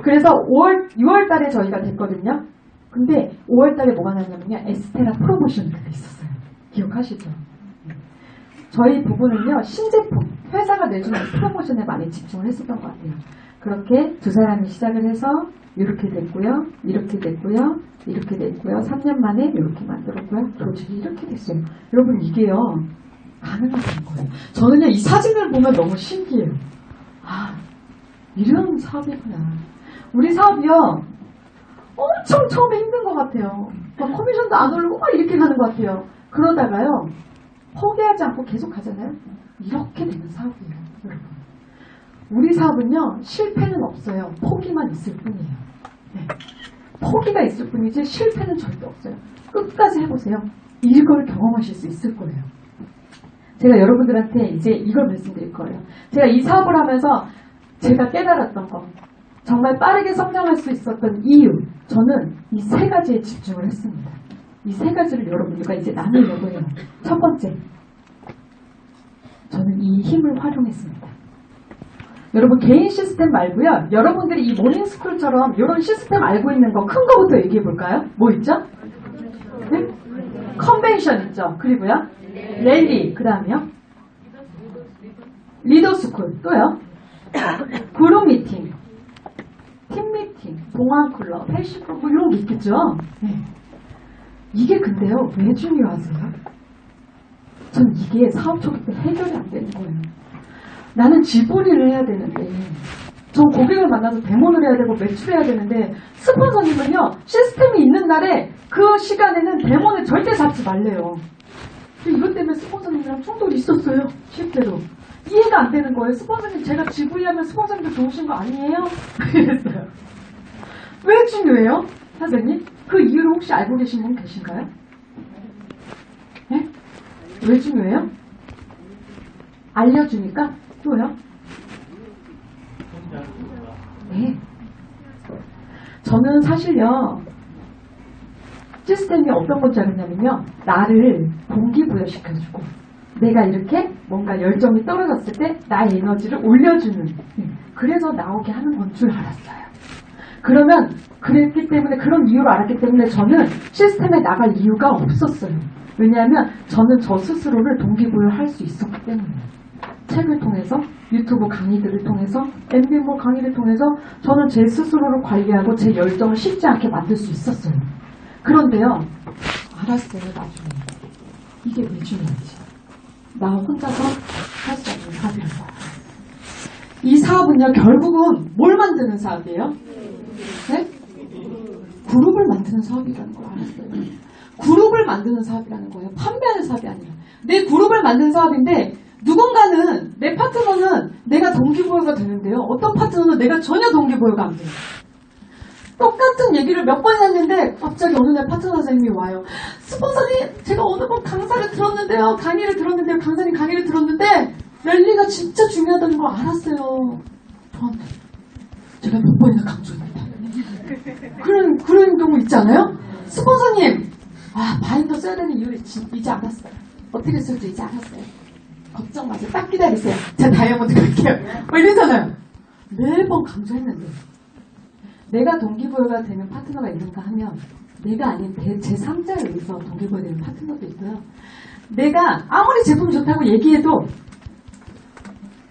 그래서 6월 달에 저희가 됐거든요. 근데 5월 달에 뭐가 나냐면요, 에스테라 프로모션이 있었어요. 기억하시죠? 저희 부부는요, 신제품, 회사가 내주는 프로모션에 많이 집중을 했었던 것 같아요. 그렇게 두 사람이 시작을 해서 이렇게 됐고요, 이렇게 됐고요, 이렇게 됐고요, 3년 만에 이렇게 만들었고요, 조직이 이렇게 됐어요. 여러분, 이게요, 가능하다는 거예요. 저는요, 이 사진을 보면 너무 신기해요. 아, 이런 사업이구나. 우리 사업이요, 엄청 처음에 힘든 것 같아요. 막 커미션도 안 오르고 막 이렇게 가는 것 같아요. 그러다가요, 포기하지 않고 계속 가잖아요. 이렇게 되는 사업이에요, 여러분. 우리 사업은요, 실패는 없어요. 포기만 있을 뿐이에요. 네. 포기가 있을 뿐이지 실패는 절대 없어요. 끝까지 해보세요. 이걸 경험하실 수 있을 거예요. 제가 여러분들한테 이제 이걸 말씀드릴 거예요. 제가 이 사업을 하면서 제가 깨달았던 거, 정말 빠르게 성장할 수 있었던 이유, 저는 이 세 가지에 집중을 했습니다. 이 세 가지를 여러분들과 이제 나누려고 해요. 첫 번째, 저는 이 힘을 활용했습니다. 여러분 개인 시스템 말고요. 여러분들이 이 모닝스쿨처럼 이런 시스템 알고 있는 거 큰 거부터 얘기해 볼까요? 뭐 있죠? 네? 컨벤션 있죠. 그리고요. 랠리. 그 다음에요. 리더스쿨. 또요. 그룹 미팅. 팀 미팅. 동안 클럽. 헬스 클럽. 뭐 이런 게 있겠죠. 네. 이게 근데요. 왜 중요하세요? 전 이게 사업 초기 때 해결이 안 되는 거예요. 나는 지불이를 해야 되는데, 전 고객을 만나서 데모를 해야 되고 매출해야 되는데, 스폰서님은요, 시스템이 있는 날에 그 시간에는 데모는 절대 잡지 말래요. 근데 이것 때문에 스폰서님이랑 충돌이 있었어요. 실제로. 이해가 안 되는 거예요. 스폰서님 제가 지불하면 스폰서님도 좋으신 거 아니에요? 이랬어요. 왜 중요해요? 선생님? 그 이유를 혹시 알고 계신 분 계신가요? 네? 왜 중요해요? 알려주니까? 또요? 네. 저는 사실요, 시스템이 어떤 건지 알았냐면요, 나를 동기부여시켜주고, 내가 이렇게 뭔가 열정이 떨어졌을 때 나의 에너지를 올려주는, 그래서 나오게 하는 건 줄 알았어요. 그러면 그랬기 때문에, 그런 이유를 알았기 때문에 저는 시스템에 나갈 이유가 없었어요. 왜냐하면 저는 저 스스로를 동기부여할 수 있었기 때문이에요. 책을 통해서, 유튜브 강의들을 통해서, MB모 강의를 통해서 저는 제 스스로를 관리하고 제 열정을 식지 않게 만들 수 있었어요. 그런데요, 알았어요, 나중에. 이게 왜 중요한지. 나 혼자서 할 수 없는 사업이라서. 이 사업은요, 결국은 뭘 만드는 사업이에요? 네? 그룹을 만드는 사업이라는 걸 알았어요. 그룹을 만드는 사업이라는 거예요. 판매하는 사업이 아니라. 내 그룹을 만드는 사업인데, 누군가는, 내 파트너는 내가 동기부여가 되는데요. 어떤 파트너는 내가 전혀 동기부여가 안 돼요. 똑같은 얘기를 몇 번이나 했는데 갑자기 어느 날 파트너 선생님이 와요. 스폰서님, 제가 어느 번 강사를 들었는데요. 강의를 들었는데요. 강사님 강의를 들었는데 랠리가 진짜 중요하다는 걸 알았어요. 저한테. 제가 몇 번이나 강조합니다. 그런 경우 있잖아요. 스폰서님, 바인더 써야 되는 이유를 이제 알았어요. 어떻게 쓸지 이제 알았어요. 걱정 마세요. 딱 기다리세요. 제가 다이아몬드 갈게요. 뭐 이러잖아요. 매번 강조했는데 내가 동기부여가 되는 파트너가 있는가 하면 내가 아닌 제3자에 의해서 동기부여가 되는 파트너도 있고요. 내가 아무리 제품이 좋다고 얘기해도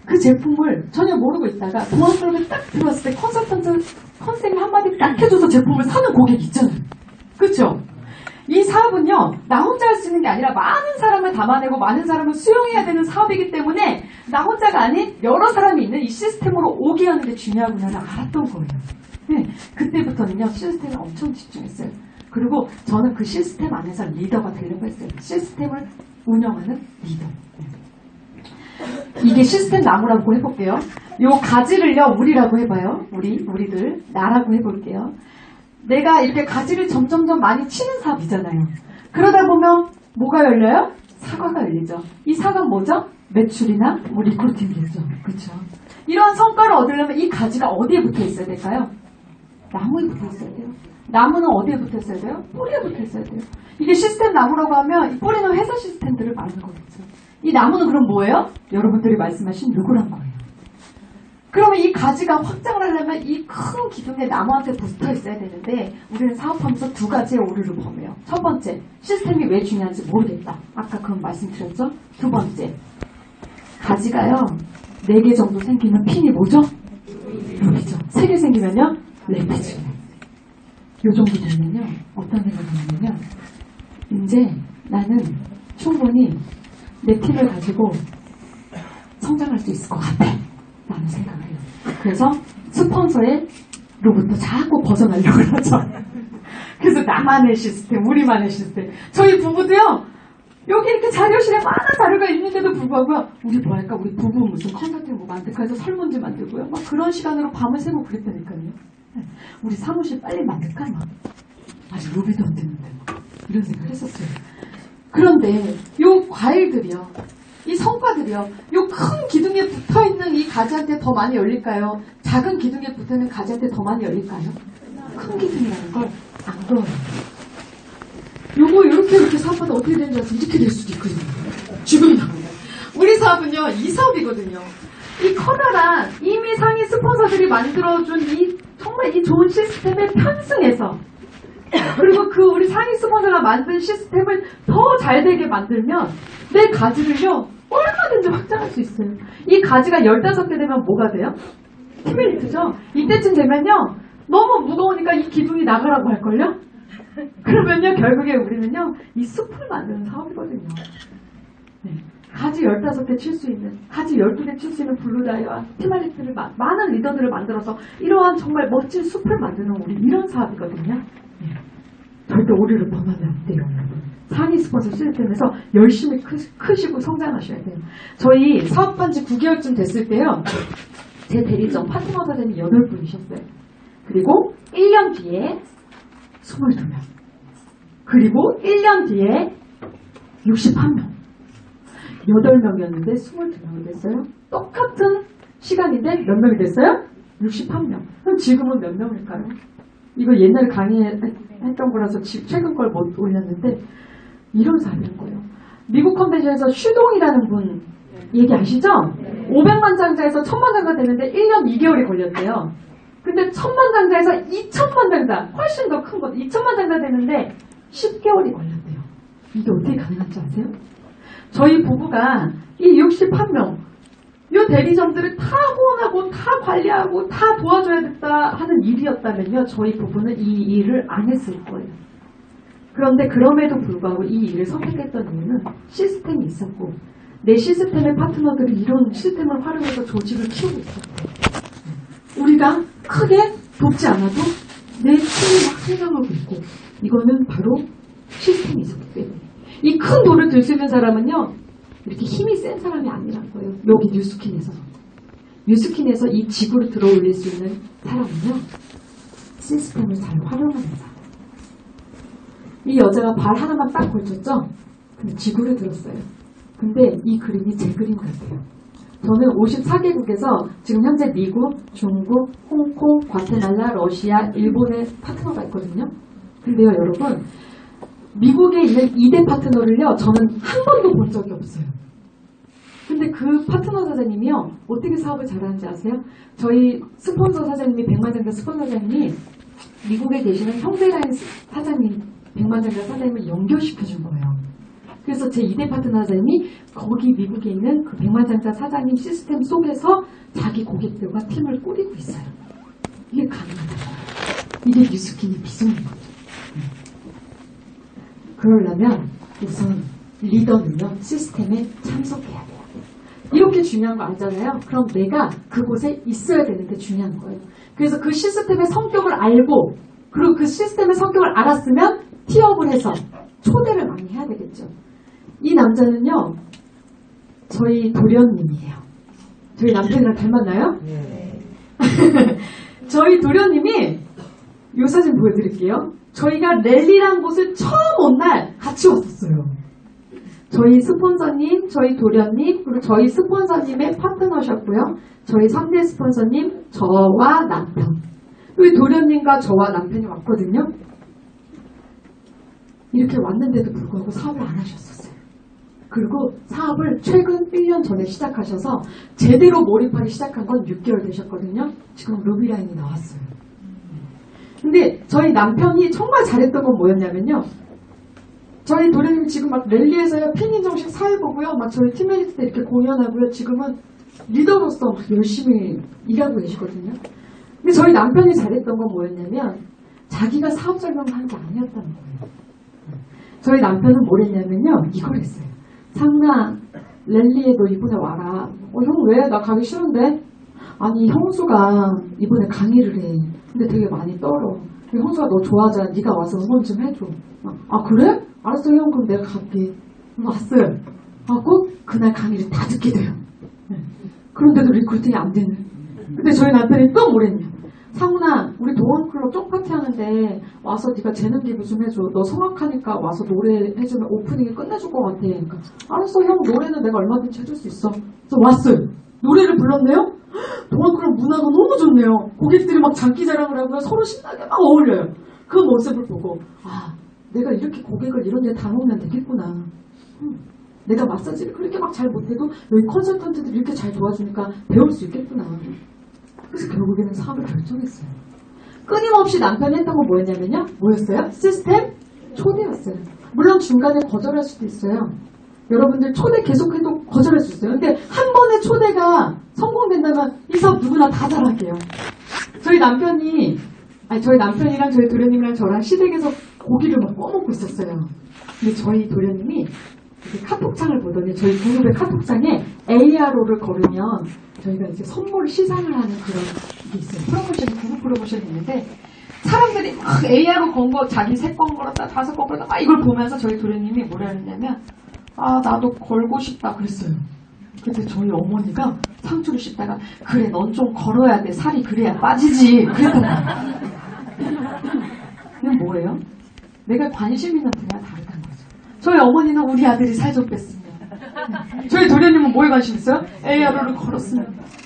그 제품을 전혀 모르고 있다가 동안 클럽에 딱 들어왔을 때 컨셉이 한마디 딱 해줘서 제품을 사는 고객이 있잖아요. 그렇죠? 이 사업은요, 나 혼자 할 수 있는 게 아니라 많은 사람을 담아내고 많은 사람을 수용해야 되는 사업이기 때문에 나 혼자가 아닌 여러 사람이 있는 이 시스템으로 오게 하는 게 중요하구나를 알았던 거예요. 네, 그때부터는요, 시스템에 엄청 집중했어요. 그리고 저는 그 시스템 안에서 리더가 되려고 했어요. 시스템을 운영하는 리더. 이게 시스템 나무라고 해볼게요. 요 가지를요, 우리라고 해봐요. 우리들, 나라고 해볼게요. 내가 이렇게 가지를 점점점 많이 치는 사업이잖아요. 그러다 보면 뭐가 열려요? 사과가 열리죠. 이 사과는 뭐죠? 매출이나 뭐 리크루팅이겠죠. 그렇죠? 이런 성과를 얻으려면 이 가지가 어디에 붙어 있어야 될까요? 나무에 붙어 있어야 돼요. 나무는 어디에 붙어 있어야 돼요? 뿌리에 붙어 있어야 돼요. 이게 시스템 나무라고 하면 이 뿌리는 회사 시스템들을 말하는 거겠죠. 이 나무는 그럼 뭐예요? 여러분들이 말씀하신 누구란 거예요. 그러면 이 가지가 확장을 하려면 이 큰 기둥에 나무한테 붙어 있어야 되는데 우리는 사업하면서 두 가지의 오류를 범해요. 첫 번째, 시스템이 왜 중요한지 모르겠다. 아까 그건 말씀드렸죠? 두 번째, 가지가요 4개 정도 생기면 핀이 뭐죠? 여기죠. 3개 생기면요 랩이죠. 요 정도 되면요 어떤 생각이 드냐면 이제 나는 충분히 내 팀을 가지고 성장할 수 있을 것 같아 라는 생각을 해요. 그래서 스폰서로부터 자꾸 벗어나려고 하죠. 그래서 나만의 시스템, 우리만의 시스템. 저희 부부도요, 여기 이렇게 자료실에 많은 자료가 있는데도 불구하고, 우리 뭐 할까? 우리 부부 무슨 컨설팅 뭐 만들까 해서 설문지 만들고요. 막 그런 시간으로 밤을 새고 그랬다니까요. 우리 사무실 빨리 만들까? 막. 아직 로비도 안 됐는데. 이런 생각을 했었어요. 그런데, 요 과일들이요. 이 성과들이요. 요 큰 기둥에 붙어있는 이 가지한테 더 많이 열릴까요? 작은 기둥에 붙어있는 가지한테 더 많이 열릴까요? 큰 기둥이라는 걸 안 그러요. 요거 이렇게 사업하다 어떻게 되는지 알아서 이렇게 될 수도 있거든요. 죽음이 나옵니다. 우리 사업은요, 이 사업이거든요. 이 커다란 이미 상위 스폰서들이 만들어준 정말 이 좋은 시스템에 편승해서 그리고 그 우리 상위 스폰서가 만든 시스템을 더 잘 되게 만들면 내 가지를요 얼마든지 확장할 수 있어요. 이 가지가 15개 되면 뭐가 돼요? 티밀리트죠. 이때쯤 되면요 너무 무거우니까 이 기둥이 나가라고 할걸요? 그러면요 결국에 우리는요 이 숲을 만드는 사업이거든요. 네. 가지 15개 칠 수 있는, 가지 12개 칠 수 있는 블루다이와 티말리트를 많은 리더들을 만들어서 이러한 정말 멋진 숲을 만드는 우리 이런 사업이거든요. 네. 절대 오류를 범하면 안 돼요, 여러분. 상위 스폰서 시스템에서 열심히 크시고 성장하셔야 돼요. 저희 사업한 지 9개월쯤 됐을 때요. 제 대리점 파트너 사장님이 8분이셨어요. 그리고 1년 뒤에 22명. 그리고 1년 뒤에 61명. 8명이었는데 22명이 됐어요. 똑같은 시간인데 몇 명이 됐어요? 61명. 그럼 지금은 몇 명일까요? 이거 옛날에 강의했던 거라서 최근 걸 못 올렸는데 이런 사례인 거예요. 미국 컨벤션에서 슈동이라는 분 얘기 아시죠? 500만 장자에서 1000만 장자 되는데 1년 2개월이 걸렸대요. 근데 1000만 장자에서 2000만 장자, 훨씬 더 큰 것, 2000만 장자 되는데 10개월이 걸렸대요. 이게 어떻게 가능한지 아세요? 저희 부부가 이 61명, 이 대리점들을 다 후원하고 다 관리하고 다 도와줘야겠다 하는 일이었다면요. 저희 부부는 이 일을 안 했을 거예요. 그런데 그럼에도 불구하고 이 일을 선택했던 이유는 시스템이 있었고 내 시스템의 파트너들이 이런 시스템을 활용해서 조직을 키우고 있었고 우리가 크게 돕지 않아도 내 팀이 막 생각하고 있고 이거는 바로 시스템이 있었기 때문에 이 큰 돌을 들 수 있는 사람은요 이렇게 힘이 센 사람이 아니란 거예요. 여기 뉴스킨에서 이 지구를 들어 올릴 수 있는 사람은요 시스템을 잘 활용하는 사람. 이 여자가 발 하나만 딱 걸쳤죠? 근데 지구를 들었어요. 근데 이 그림이 제 그림 같아요. 저는 54개국에서 지금 현재 미국, 중국, 홍콩, 과테말라, 러시아, 일본의 파트너가 있거든요. 근데요 여러분 미국에 있는 2대 파트너를요 저는 한 번도 본 적이 없어요. 근데 그 파트너 사장님이요 어떻게 사업을 잘하는지 아세요? 저희 스폰서 사장님이 백만장자 스폰서 사장님이 미국에 계시는 형제라인 사장님 백만장자 사장님을 연결시켜준 거예요. 그래서 제 2대 파트너 사장님이 거기 미국에 있는 그 백만장자 사장님 시스템 속에서 자기 고객들과 팀을 꾸리고 있어요. 이게 가능하다. 이게 뉴스킨의 비전인 거죠. 그러려면 우선 리더는요 시스템에 참석해야 돼요. 이렇게 중요한 거 알잖아요. 그럼 내가 그곳에 있어야 되는 게 중요한 거예요. 그래서 그 시스템의 성격을 알고 그리고 그 시스템의 성격을 알았으면 티업을 해서 초대를 많이 해야 되겠죠. 이 남자는요 저희 도련님이에요. 저희 남편이랑 닮았나요? 네. 저희 도련님이 이 사진 보여드릴게요. 저희가 랠리란 곳을 처음 온 날 같이 왔었어요. 저희 스폰서님, 저희 도련님, 그리고 저희 스폰서님의 파트너셨고요. 저희 3대 스폰서님, 저와 남편. 우리 도련님과 저와 남편이 왔거든요. 이렇게 왔는데도 불구하고 사업을 안 하셨었어요. 그리고 사업을 최근 1년 전에 시작하셔서 제대로 몰입하기 시작한 건 6개월 되셨거든요. 지금 루비라인이 나왔어요. 근데 저희 남편이 정말 잘했던 건 뭐였냐면요. 저희 도련님 지금 막 랠리에서요 핀인 정식 사회보고요. 막 저희 팀메이트 때 이렇게 공연하고요. 지금은 리더로서 막 열심히 일하고 계시거든요. 근데 저희 남편이 잘했던 건 뭐였냐면 자기가 사업 설명을 한 게 아니었다는 거예요. 저희 남편은 뭘 했냐면요. 이걸 했어요. 상나 랠리에 너 이번에 와라. 형 왜? 나 가기 싫은데? 아니 형수가 이번에 강의를 해. 근데 되게 많이 떨어. 형수가 너 좋아하잖아. 네가 와서 응원 좀 해줘. 아 그래? 알았어 형 그럼 내가 갈게. 왔어요. 하고 그날 강의를 다 듣게 돼요. 그런데도 리크루팅이 안 되는. 근데 저희 남편이 또 뭐랬냐. 상훈아 우리 동원클럽 쪽파티 하는데 와서 네가 재능 기부 좀 해줘. 너 성악하니까 와서 노래 해주면 오프닝이 끝내줄 것 같아. 그러니까 알았어 형 노래는 내가 얼마든지 해줄 수 있어. 그래서 왔어요. 노래를 불렀네요. 동원클럽 문화가 너무 좋네요. 고객들이 막 장기 자랑을 하고요. 서로 신나게 막 어울려요. 그 모습을 보고 아 내가 이렇게 고객을 이런 데 담으면 되겠구나. 내가 마사지를 그렇게 막 잘 못해도 여기 컨설턴트들이 이렇게 잘 도와주니까 배울 수 있겠구나. 그래서 결국에는 사업을 결정했어요. 끊임없이 남편이 했던 건 뭐였냐면요. 뭐였어요? 시스템 초대였어요. 물론 중간에 거절할 수도 있어요. 여러분들 초대 계속해도 거절할 수 있어요. 근데 한 번의 초대가 성공된다면 이 사업 누구나 다 잘할게요. 저희 남편이랑 저희 도련님이랑 저랑 시댁에서 고기를 막 꺼먹고 있었어요. 근데 저희 도련님이 이렇게 카톡창을 보더니 저희 그룹의 카톡창에 ARO를 걸으면 저희가 이제 선물 시상을 하는 그런 게 있어요. 그룹 프로모션이 있는데 사람들이 막 ARO 건 거 자기 3건 걸었다 5건 걸었다 막 이걸 보면서 저희 도련님이 뭐라 했냐면 나도 걸고 싶다 그랬어요. 근데 저희 어머니가 상추를 씻다가 그래 넌 좀 걸어야 돼 살이 그래야 빠지지 그랬더니 이건 뭐예요? 내가 관심 있는 분야가 다르다는 거죠. 저희 어머니는 우리 아들이 살 좀 뺐으면 저희 도련님은 뭐에 관심 있어요? ARO를 걸었으면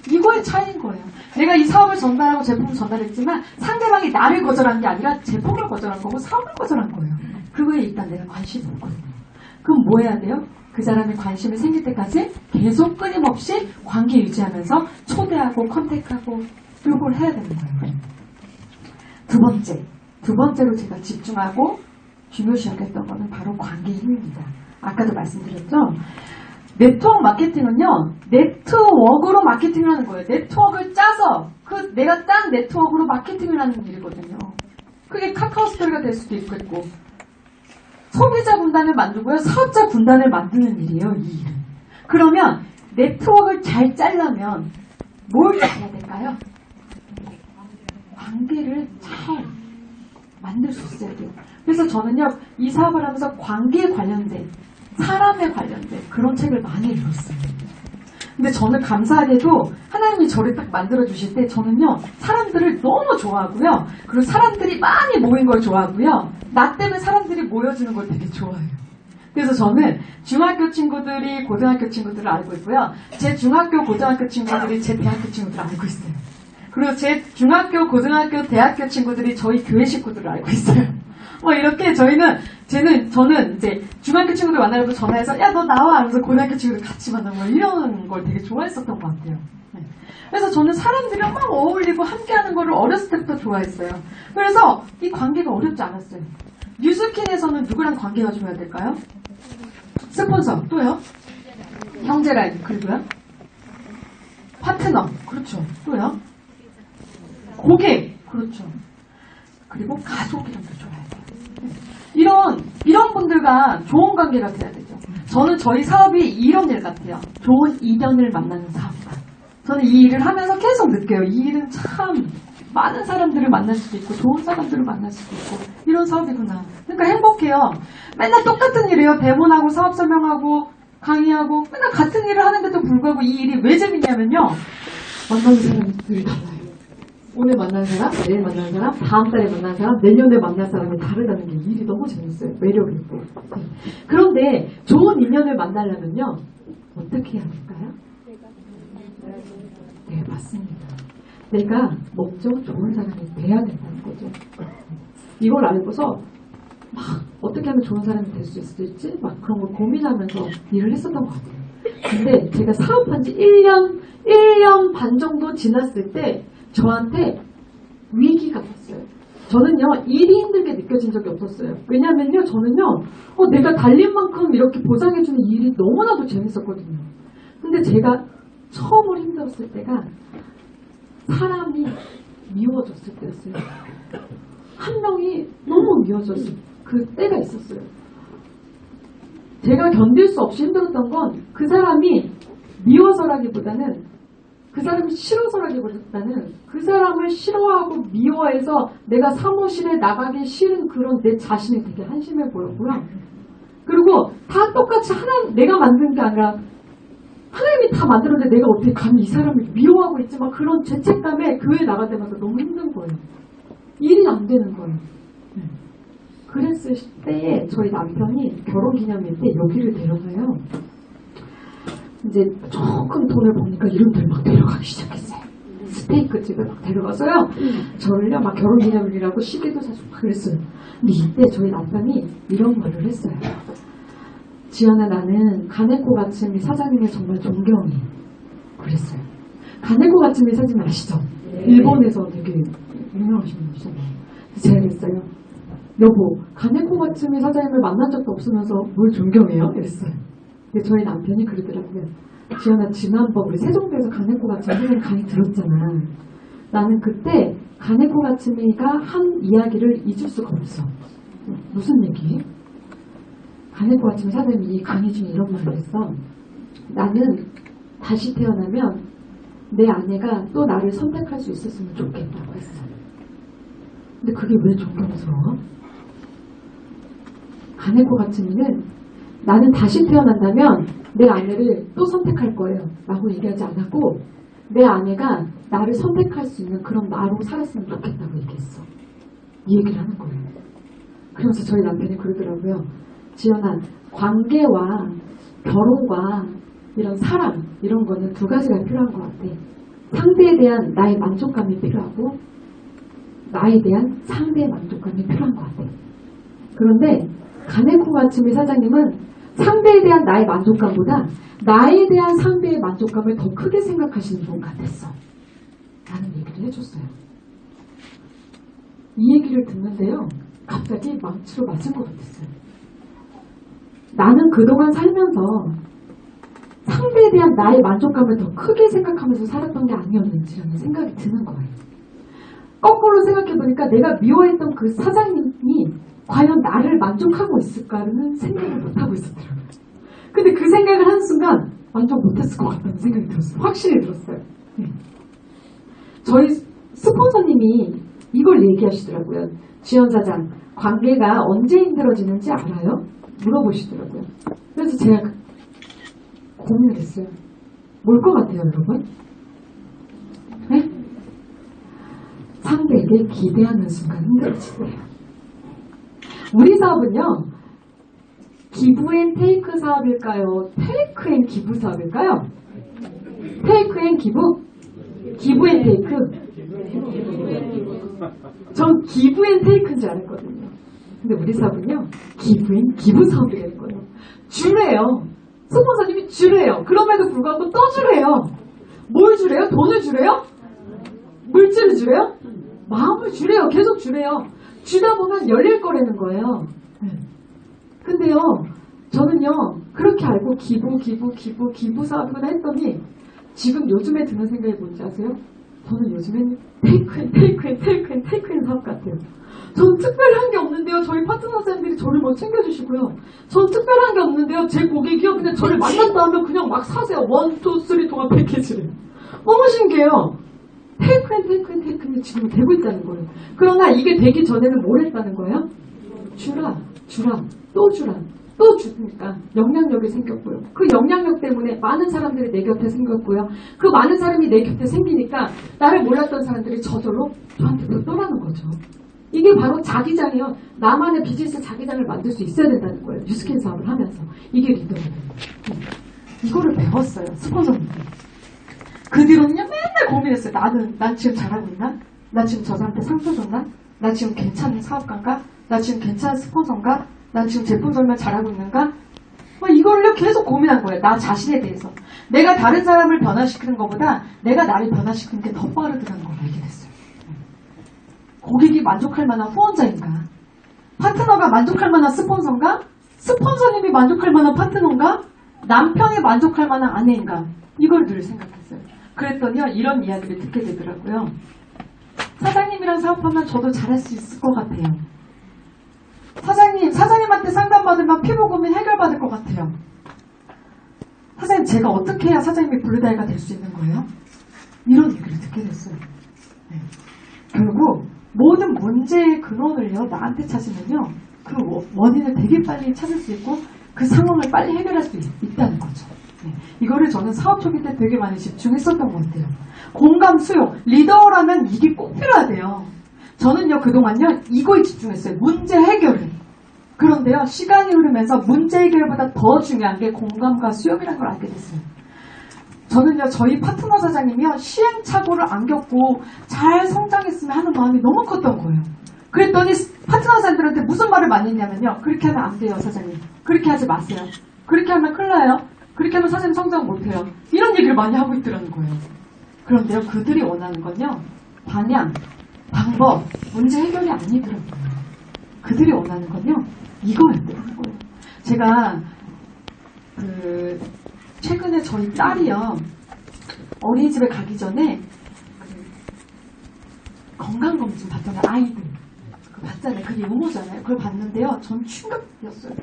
이거의 차이인 거예요. 내가 이 사업을 전달하고 제품을 전달했지만 상대방이 나를 거절한 게 아니라 제품을 거절한 거고 사업을 거절한 거예요. 그거에 일단 내가 관심이 없거든요. 그럼 뭐 해야 돼요? 그 사람이 관심이 생길 때까지 계속 끊임없이 관계 유지하면서 초대하고 컨택하고 이걸 해야 되는 거예요. 두 번째로 제가 집중하고 중요시 여겼던 거는 바로 관계의 힘입니다. 아까도 말씀드렸죠? 네트워크 마케팅은요, 네트워크로 마케팅을 하는 거예요. 네트워크를 짜서, 내가 짠 네트워크로 마케팅을 하는 일이거든요. 그게 카카오 스토리가 될 수도 있겠고, 소비자 군단을 만들고요, 사업자 군단을 만드는 일이에요, 이 일은. 그러면, 네트워크를 잘 짜려면, 뭘 잘해야 될까요? 관계를 잘 만들 수 있어야 돼요. 그래서 저는요, 이 사업을 하면서 관계에 관련된, 사람에 관련된 그런 책을 많이 읽었어요. 근데 저는 감사하게도 하나님이 저를 딱 만들어주실 때 저는요, 사람들을 너무 좋아하고요. 그리고 사람들이 많이 모인 걸 좋아하고요. 나 때문에 사람들이 모여주는 걸 되게 좋아해요. 그래서 저는 중학교 친구들이 고등학교 친구들을 알고 있고요. 제 중학교, 고등학교 친구들이 제 대학교 친구들을 알고 있어요. 그리고 제 중학교, 고등학교, 대학교 친구들이 저희 교회 식구들을 알고 있어요. 이렇게 저는 이제 중학교 친구들 만나려고 전화해서 야, 너 나와! 하면서 고등학교 친구들 같이 만나고 이런 걸 되게 좋아했었던 것 같아요. 네. 그래서 저는 사람들이랑 막 어울리고 함께하는 거를 어렸을 때부터 좋아했어요. 그래서 이 관계가 어렵지 않았어요. 뉴스킨에서는 누구랑 관계가 좋아야 될까요? 스폰서, 또요? 형제라인, 그리고요? 파트너, 그렇죠. 또요? 고객, 그렇죠. 그리고 가족이랑도 좋아야 돼요. 이런 분들과 좋은 관계가 돼야 되죠. 저는 저희 사업이 이런 일 같아요. 좋은 인연을 만나는 사업이다. 저는 이 일을 하면서 계속 느껴요. 이 일은 참 많은 사람들을 만날 수도 있고 좋은 사람들을 만날 수도 있고 이런 사업이구나. 그러니까 행복해요. 맨날 똑같은 일이에요. 대본하고 사업 설명하고 강의하고 맨날 같은 일을 하는데도 불구하고 이 일이 왜 재밌냐면요. 만나는 사람들이 달라요. 오늘 만난 사람, 내일 만난 사람, 다음 달에 만난 사람, 내년에 만날 사람이 다르다는 게 일이 너무 재밌어요. 매력 있고. 그런데 좋은 인연을 만나려면요. 어떻게 해야 될까요? 네, 맞습니다. 내가 먼저 좋은 사람이 돼야 된다는 거죠. 이걸 알고서 막 어떻게 하면 좋은 사람이 될 수 있을지 막 그런 걸 고민하면서 일을 했었던 것 같아요. 근데 제가 사업한 지 1년 반 정도 지났을 때 저한테 위기가 왔어요. 저는요, 일이 힘들게 느껴진 적이 없었어요. 왜냐면요, 저는요, 내가 달린 만큼 이렇게 보상해주는 일이 너무나도 재밌었거든요. 근데 제가 처음으로 힘들었을 때가 사람이 미워졌을 때였어요. 한 명이 너무 미워졌을 그 때가 있었어요. 제가 견딜 수 없이 힘들었던 건 그 사람이 미워서라기보다는 그 사람이 싫어서라기보다는 그 사람을 싫어하고 미워해서 내가 사무실에 나가기 싫은 그런 내 자신이 되게 한심해 보였고요. 그리고 다 똑같이 내가 만든 게 아니라 하나님이 다 만들었는데 내가 어떻게 감히 이 사람을 미워하고 있지만 그런 죄책감에 교회 나갈 때마다 너무 힘든 거예요. 일이 안 되는 거예요. 그랬을 때에 저희 남편이 결혼기념일 때 여기를 데려가요. 이제 조금 돈을 버니까 이런 데를 막 데려가기 시작했어요. 스테이크 집에 막 데려가서요. 저를요 막 결혼기념일이라고 시계도 사주고 막 그랬어요. 근데 이때 저희 남편이 이런 말을 했어요. 지연아, 나는 가네코 가츠미 사장님을 정말 존경해. 그랬어요. 가네코 가츠미 사장님 아시죠? 일본에서 되게 유명하신 분이잖아요. 제가 그랬어요. 여보, 가네코 가츠미 사장님을 만난 적도 없으면서 뭘 존경해요? 이랬어요. 근데 저희 남편이 그러더라고요. 지연아, 지난번 우리 세종대에서 가네코 가츠미 사장님 강의 들었잖아. 나는 그때 가네코 가츠미가 한 이야기를 잊을 수가 없어. 무슨 얘기? 가네코 가츠미 사장님이 이 강의 중에 이런 말을 했어. 나는 다시 태어나면 내 아내가 또 나를 선택할 수 있었으면 좋겠다고 했어. 근데 그게 왜 존경스러워? 가네코 가츠미는 나는 다시 태어난다면 내 아내를 또 선택할 거예요 라고 얘기하지 않았고, 내 아내가 나를 선택할 수 있는 그런 나로 살았으면 좋겠다고 얘기했어. 이 얘기를 하는 거예요. 그러면서 저희 남편이 그러더라고요. 지연아, 관계와 결혼과 이런 사랑, 이런 거는 두 가지가 필요한 것 같아. 상대에 대한 나의 만족감이 필요하고 나에 대한 상대의 만족감이 필요한 것 같아. 그런데 가네코 가츠미 사장님은 상대에 대한 나의 만족감보다 나에 대한 상대의 만족감을 더 크게 생각하시는 분 같았어. 라는 얘기를 해줬어요. 이 얘기를 듣는데요. 갑자기 망치로 맞은 것 같았어요. 나는 그동안 살면서 상대에 대한 나의 만족감을 더 크게 생각하면서 살았던 게 아니었는지라는 생각이 드는 거예요. 거꾸로 생각해보니까 내가 미워했던 그 사장님이 과연 나를 만족하고 있을까라는 생각을 못하고 있었더라고요. 근데 그 생각을 하는 순간 만족 못했을 것 같다는 생각이 들었어요. 확실히 들었어요. 네. 저희 스폰서님이 이걸 얘기하시더라고요. 지연 사장, 관계가 언제 힘들어지는지 알아요? 물어보시더라고요. 그래서 제가 고민을 했어요. 뭘 것 같아요, 여러분? 네? 상대에게 기대하는 순간 힘들어진대요. 우리 사업은요, 기부앤테이크 사업일까요? 테이크앤 기부 사업일까요? 테이크앤 기부? 기부앤테이크? 전 기부앤테이크인 줄 알았거든요. 근데 우리 사업은요, 기부앤 기부 사업이라는 거예요. 주래요. 스폰서님이 주래요. 그럼에도 불구하고 또 주래요. 뭘 주래요? 돈을 주래요? 물질을 주래요? 마음을 주래요. 계속 주래요. 주다 보면 열릴 거라는 거예요. 근데요, 저는요, 그렇게 알고 기부 사업이구나 했더니, 지금 요즘에 드는 생각이 뭔지 아세요? 저는 요즘엔 테이크앤 사업 같아요. 저는 특별한 게 없는데요. 저희 파트너 쌤들이 저를 뭐 챙겨주시고요. 저는 특별한 게 없는데요. 제 고객이요. 그냥 저를 만났다 하면 그냥 막 사세요. 1, 2, 3 통합 패키지를. 너무 신기해요. 테이크앤 지금 되고 있다는 거예요. 그러나 이게 되기 전에는 뭘 했다는 거예요? 주라, 또 주라. 또 주니까 영향력이 생겼고요. 그 영향력 때문에 많은 사람들이 내 곁에 생겼고요. 그 많은 사람이 내 곁에 생기니까 나를 몰랐던 사람들이 저절로 저한테 또 떠나는 거죠. 이게 바로 자기장이에요. 나만의 비즈니스 자기장을 만들 수 있어야 된다는 거예요. 뉴스킨 사업을 하면서. 이게 리더예요. 이거를 배웠어요. 스폰서님들. 그 뒤로는요 맨날 고민했어요. 난 지금 잘하고 있나? 나 지금 저 사람한테 상처 줬나? 나 지금 괜찮은 사업가인가? 나 지금 괜찮은 스폰서인가? 난 지금 제품 설명 잘하고 있는가? 이걸요 계속 고민한 거예요. 나 자신에 대해서. 내가 다른 사람을 변화시키는 것보다 내가 나를 변화시키는 게 더 빠르더라는 걸 알게 됐어요. 고객이 만족할 만한 후원자인가? 파트너가 만족할 만한 스폰서인가? 스폰서님이 만족할 만한 파트너인가? 남편이 만족할 만한 아내인가? 이걸 늘 생각했어요. 그랬더니요 이런 이야기를 듣게 되더라고요. 사장님이랑 사업하면 저도 잘할 수 있을 것 같아요. 사장님한테 상담받으면 피부 고민 해결받을 것 같아요. 사장님, 제가 어떻게 해야 사장님이 블루다이가 될 수 있는 거예요? 이런 얘기를 듣게 됐어요. 네. 결국 모든 문제의 근원을요 나한테 찾으면요 그 원인을 되게 빨리 찾을 수 있고 그 상황을 빨리 해결할 수 있다는 거죠. 네. 이거를 저는 사업 초기 때 되게 많이 집중했었던 것 같아요. 공감, 수용, 리더라면 이게 꼭 필요하대요. 저는요 그동안요 이거에 집중했어요. 문제 해결을. 그런데요 시간이 흐르면서 문제 해결보다 더 중요한 게 공감과 수용이라는 걸 알게 됐어요. 저는요, 저희 파트너 사장님이요, 시행착오를 안 겪고 잘 성장했으면 하는 마음이 너무 컸던 거예요. 그랬더니 파트너 사장님들한테 무슨 말을 많이 했냐면요. 그렇게 하면 안 돼요, 사장님. 그렇게 하지 마세요. 그렇게 하면 큰일 나요. 그렇게 하면 사장님 성장 못해요. 이런 얘기를 많이 하고 있더라는 거예요. 그런데요, 그들이 원하는 건요, 방향, 방법, 문제 해결이 아니더라고요. 그들이 원하는 건요, 이거였더라는 거예요. 제가 최근에 저희 딸이요, 어린이집에 가기 전에 건강검진 봤잖아요. 아이들 봤잖아요. 그게 유모잖아요. 그걸 봤는데요, 전 충격이었어요.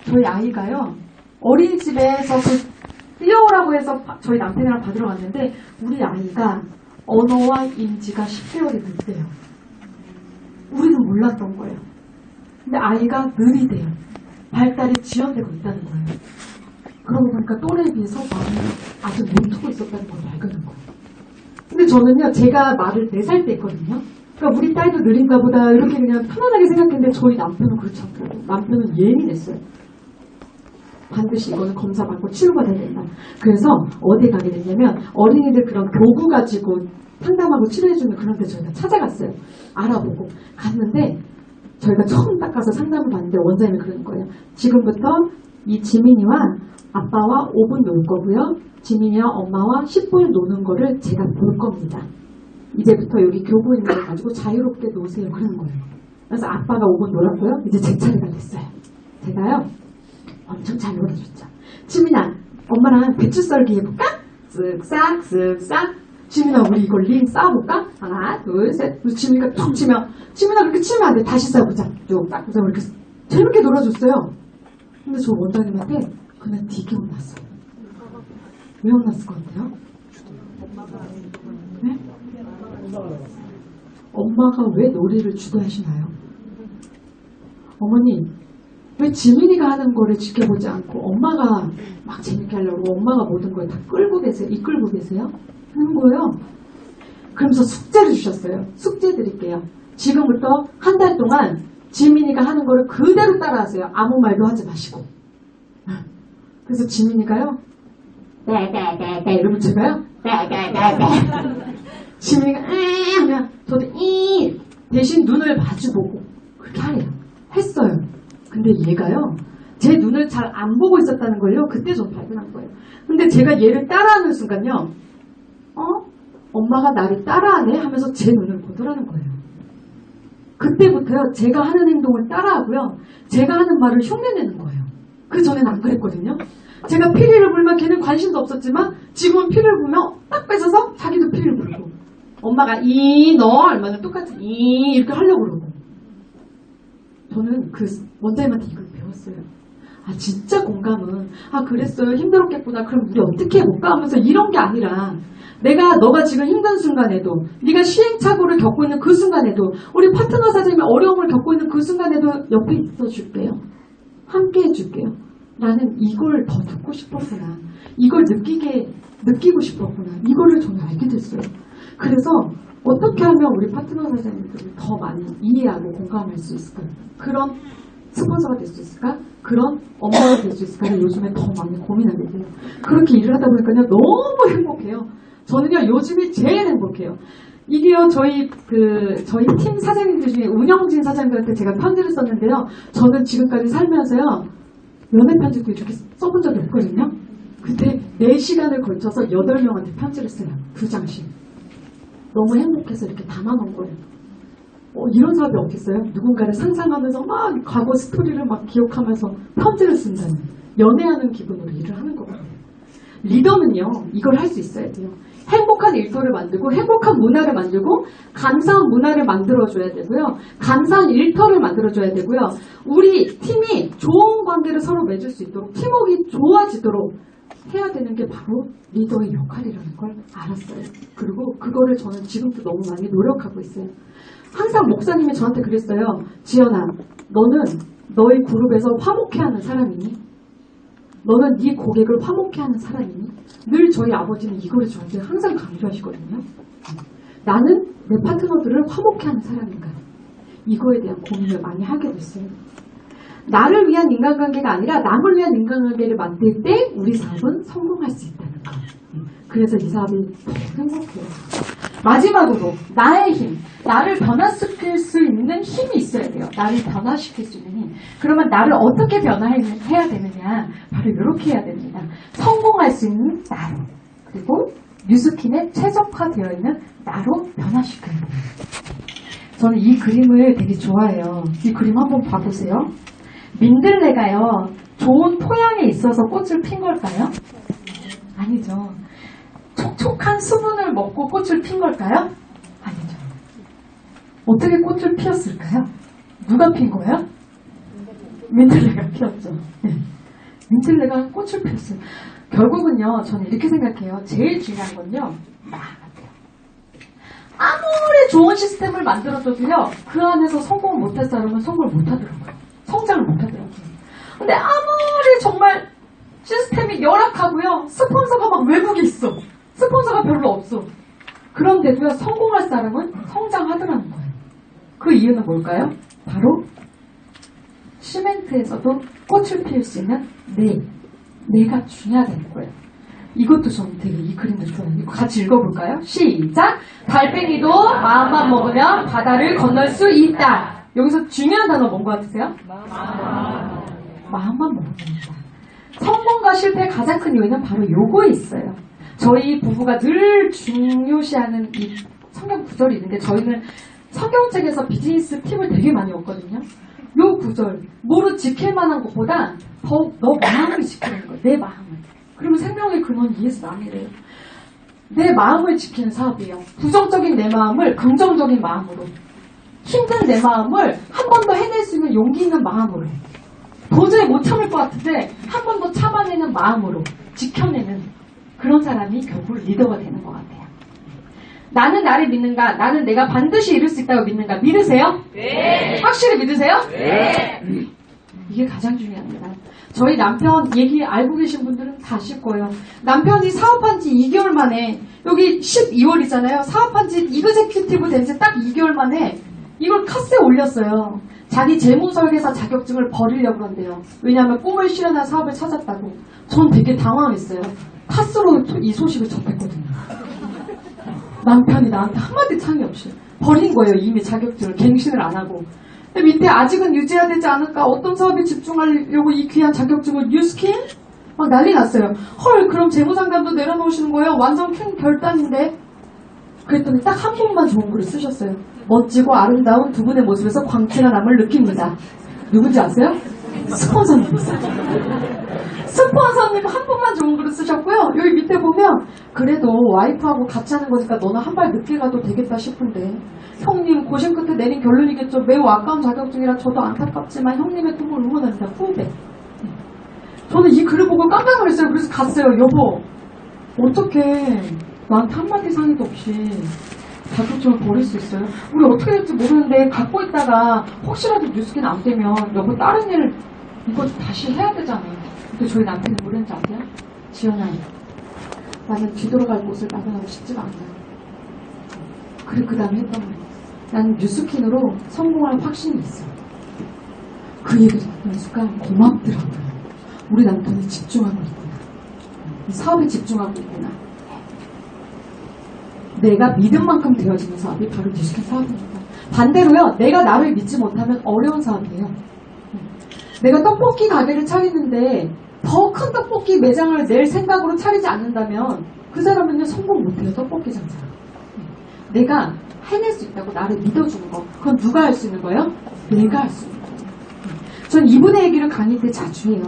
저희 아이가요, 어린이집에서 뛰어오라고 해서 저희 남편이랑 받으러 갔는데 우리 아이가 언어와 인지가 10개월이 늦대요. 우리는 몰랐던 거예요. 근데 아이가 느리대요. 발달이 지연되고 있다는 거예요. 그러고 보니까 또래에 비해서 마음이 아주 못하고 있었다는 걸 발견한 거예요. 근데 저는요, 제가 말을 4살 때 했거든요. 그러니까 우리 딸도 느린가 보다 이렇게 그냥 편안하게 생각했는데 저희 남편은 그렇지 않더라고요. 남편은 예민했어요. 반드시 이거는 검사받고 치료받아야 된다. 그래서 어디 가게 됐냐면 어린이들 그런 교구 가지고 상담하고 치료해주는 그런 데 저희가 찾아갔어요. 알아보고 갔는데 저희가 처음 딱 가서 상담을 받는데 원장님이 그러는 거예요. 지금부터 이 지민이와 아빠와 5분 놀 거고요. 지민이와 엄마와 10분 노는 거를 제가 볼 겁니다. 이제부터 여기 교구 있는 걸 가지고 자유롭게 노세요. 그러는 거예요. 그래서 아빠가 5분 놀았고요. 이제 제 차례가 됐어요. 제가요, 엄청 잘 놀아줬죠. 지민아, 엄마랑 배추 썰기 해볼까? 쓱싹 쓱싹. 지민아, 우리 이걸 링 쌓아볼까? 하나 둘 셋. 지민이가 툭 치면, 지민아 그렇게 치면 안 돼. 다시 쌓아보자. 쭉 딱. 그래서 이렇게 재밌게 놀아줬어요. 근데 저 원장님한테 그날 되게 혼났어요. 왜 혼났을 것 같아요? 네? 엄마가 왜 놀이를 주도하시나요? 어머니, 왜 지민이가 하는 거를 지켜보지 않고 엄마가 막 재밌게 하려고 엄마가 모든 걸 다 끌고 계세요? 이끌고 계세요? 하는 거예요. 그러면서 숙제를 주셨어요. 숙제 드릴게요. 지금부터 한 달 동안 지민이가 하는 거를 그대로 따라하세요. 아무 말도 하지 마시고. 그래서 지민이가요, 네네네네 이러면 제가요, 네네네네. 지민이가 하면 저도 대신 눈을 마주보고 그렇게 하래요. 했어요. 근데 얘가요, 제 눈을 잘 안 보고 있었다는 걸요, 그때 좀 발견한 거예요. 근데 제가 얘를 따라하는 순간요, 엄마가 나를 따라하네 하면서 제 눈을 보더라는 거예요. 그때부터요, 제가 하는 행동을 따라하고요, 제가 하는 말을 흉내내는 거예요. 그 전엔 안 그랬거든요. 제가 피리를 불면 걔는 관심도 없었지만 지금은 피리를 불면 딱 뺏어서 자기도 피리를 불고, 엄마가 너 얼마나 똑같이 이렇게 하려고 그러고. 저는 그 원장님한테 이걸 배웠어요. 아, 진짜 공감은, 그랬어요, 힘들었겠구나, 그럼 우리 어떻게 해볼까 하면서 이런 게 아니라, 너가 지금 힘든 순간에도, 네가 시행착오를 겪고 있는 그 순간에도, 우리 파트너 사장님이 어려움을 겪고 있는 그 순간에도 옆에 있어줄게요. 함께 해줄게요. 나는 이걸 더 듣고 싶었구나. 이걸 느끼고 싶었구나. 이거를 저는 알게 됐어요. 그래서 어떻게 하면 우리 파트너 사장님들을 더 많이 이해하고 공감할 수 있을까요? 그런 스폰서가 될 수 있을까? 그런 엄마가 될 수 있을까를 요즘에 더 많이 고민하게 돼요. 그렇게 일을 하다 보니까요, 너무 행복해요. 저는요, 요즘이 제일 행복해요. 이게요, 저희 팀 사장님들 중에 운영진 사장님들한테 제가 편지를 썼는데요, 저는 지금까지 살면서요, 연애 편지도 이렇게 써본 적이 없거든요. 그때 4시간을 걸쳐서 8명한테 편지를 써요. 2장씩. 너무 행복해서 이렇게 담아놓은 거예요. 이런 사람이 없겠어요? 누군가를 상상하면서 막 과거 스토리를 막 기억하면서 편지를 쓴다는, 연애하는 기분으로 일을 하는 거거든요. 리더는요, 이걸 할 수 있어야 돼요. 행복한 일터를 만들고 행복한 문화를 만들고 감사한 문화를 만들어줘야 되고요. 감사한 일터를 만들어줘야 되고요. 우리 팀이 좋은 관계를 서로 맺을 수 있도록, 팀워크가 좋아지도록 해야 되는 게 바로 리더의 역할이라는 걸 알았어요. 그리고 그거를 저는 지금도 너무 많이 노력하고 있어요. 항상 목사님이 저한테 그랬어요. 지연아, 너는 너희 그룹에서 화목해하는 사람이니? 너는 네 고객을 화목해하는 사람이니? 늘 저희 아버지는 이거를 저한테 항상 강조하시거든요. 나는 내 파트너들을 화목해하는 사람인가? 이거에 대한 고민을 많이 하게 됐어요. 나를 위한 인간관계가 아니라 남을 위한 인간관계를 만들 때 우리 사업은 성공할 수 있다는 거. 그래서 이 사업이 행복해요. 마지막으로 나의 힘, 나를 변화시킬 수 있는 힘이 있어야 돼요. 나를 변화시킬 수 있는 힘. 그러면 나를 어떻게 변화해야 되느냐? 바로 이렇게 해야 됩니다. 성공할 수 있는 나로, 그리고 뉴스킨에 최적화되어 있는 나로 변화시켜야 돼요. 저는 이 그림을 되게 좋아해요. 이 그림 한번 봐보세요. 민들레가요, 좋은 토양에 있어서 꽃을 핀 걸까요? 아니죠. 촉촉한 수분을 먹고 꽃을 핀 걸까요? 아니죠. 어떻게 꽃을 피웠을까요? 누가 핀 거예요? 민들레가 피웠죠. 네. 민들레가 꽃을 피웠어요. 결국은요, 저는 이렇게 생각해요. 제일 중요한 건요, 나 같아요. 아무리 좋은 시스템을 만들어줘도요, 그 안에서 성공 못할 사람은 성공을 못하더라고요. 성장을 못하더라고요. 근데 아무리 정말 시스템이 열악하고요, 스폰서가 막 외국에 있어. 스폰서가 별로 없어. 그런데도요, 성공할 사람은 성장하더라는 거예요. 그 이유는 뭘까요? 바로 시멘트에서도 꽃을 피울 수 있는 내가 중요하다는 거예요. 이것도 저는 되게 이 그림도 좋아요. 이거 같이 읽어볼까요? 시작! 달팽이도 마음만 먹으면 바다를 건널 수 있다. 여기서 중요한 단어 뭔 것 같으세요? 마음만 먹으면 된다. 성공과 실패의 가장 큰 요인은 바로 요거에 있어요. 저희 부부가 늘 중요시하는 이 성경 구절이 있는데, 저희는 성경책에서 비즈니스 팁을 되게 많이 얻거든요. 요 구절, 뭐로 지킬 만한 것보다 더욱 너 마음을 지키는 거예요. 내 마음을. 그러면 생명의 근원 예수 남이래요. 내 마음을 지키는 사업이에요. 부정적인 내 마음을 긍정적인 마음으로, 힘든 내 마음을 한 번 더 해낼 수 있는 용기 있는 마음으로, 도저히 못 참을 것 같은데 한 번 더 참아내는 마음으로 지켜내는 그런 사람이 결국 리더가 되는 것 같아요. 나는 나를 믿는가? 나는 내가 반드시 이룰 수 있다고 믿는가? 믿으세요? 네. 확실히 믿으세요? 네. 이게 가장 중요합니다. 저희 남편 얘기 알고 계신 분들은 다 아실 거예요. 남편이 사업한 지 2개월 만에, 여기 12월이잖아요. 사업한 지 이그제큐티브 된 지 딱 2개월 만에 이걸 카스에 올렸어요. 자기 재무설계사 자격증을 버리려고 그런대요. 왜냐하면 꿈을 실현한 사업을 찾았다고. 전 되게 당황했어요. 카스로 이 소식을 접했거든요. 남편이 나한테 한마디 창의 없이 버린 거예요. 이미 자격증을 갱신을 안 하고. 근데 밑에 아직은 유지해야 되지 않을까? 어떤 사업에 집중하려고 이 귀한 자격증을 뉴스킨? 막 난리 났어요. 헐, 그럼 재무상담도 내려놓으시는 거예요? 완전 큰 결단인데? 그랬더니 딱 한 번만 좋은 글을 쓰셨어요. 멋지고 아름다운 두 분의 모습에서 광채가 남을 느낍니다. 누군지 아세요? 스폰서님 있어요. 스폰서님 한 번만 좋은 글을 쓰셨고요. 여기 밑에 보면 그래도 와이프하고 같이 하는 거니까 너는 한 발 늦게 가도 되겠다 싶은데, 형님 고생 끝에 내린 결론이겠죠. 매우 아까운 자격증이라 저도 안타깝지만 형님의 꿈을 응원합니다. 후배. 저는 이 글을 보고 깜짝 놀랐어요. 그래서 갔어요. 여보, 어떻게 나한테 한마디 상의도 없이 자격증을 버릴 수 있어요? 우리 어떻게 될지 모르는데 갖고 있다가 혹시라도 뉴스킨 안 되면 여보 다른 일 이거 다시 해야 되잖아요. 근데 저희 남편이 뭐랬는지 아세요? 지연아, 나는 뒤돌아갈 곳을 마련하고 싶지가 않아요. 그리고 그 다음에 했던 말이에요. 나는 뉴스킨으로 성공할 확신이 있어. 그 얘기를 듣는 순간 고맙더라고요. 우리 남편이 집중하고 있구나. 이 사업에 집중하고 있구나. 내가 믿은 만큼 되어지는 사업이 바로 뉴스킨 사업입니다. 반대로요, 내가 나를 믿지 못하면 어려운 사업이에요. 내가 떡볶이 가게를 차리는데 더 큰 떡볶이 매장을 낼 생각으로 차리지 않는다면 그 사람은요, 성공 못해요. 떡볶이 장사를. 내가 해낼 수 있다고 나를 믿어주는 거, 그건 누가 할 수 있는 거예요? 내가 할 수 있는 거예요. 전 이분의 얘기를 강의 때 자주 해요.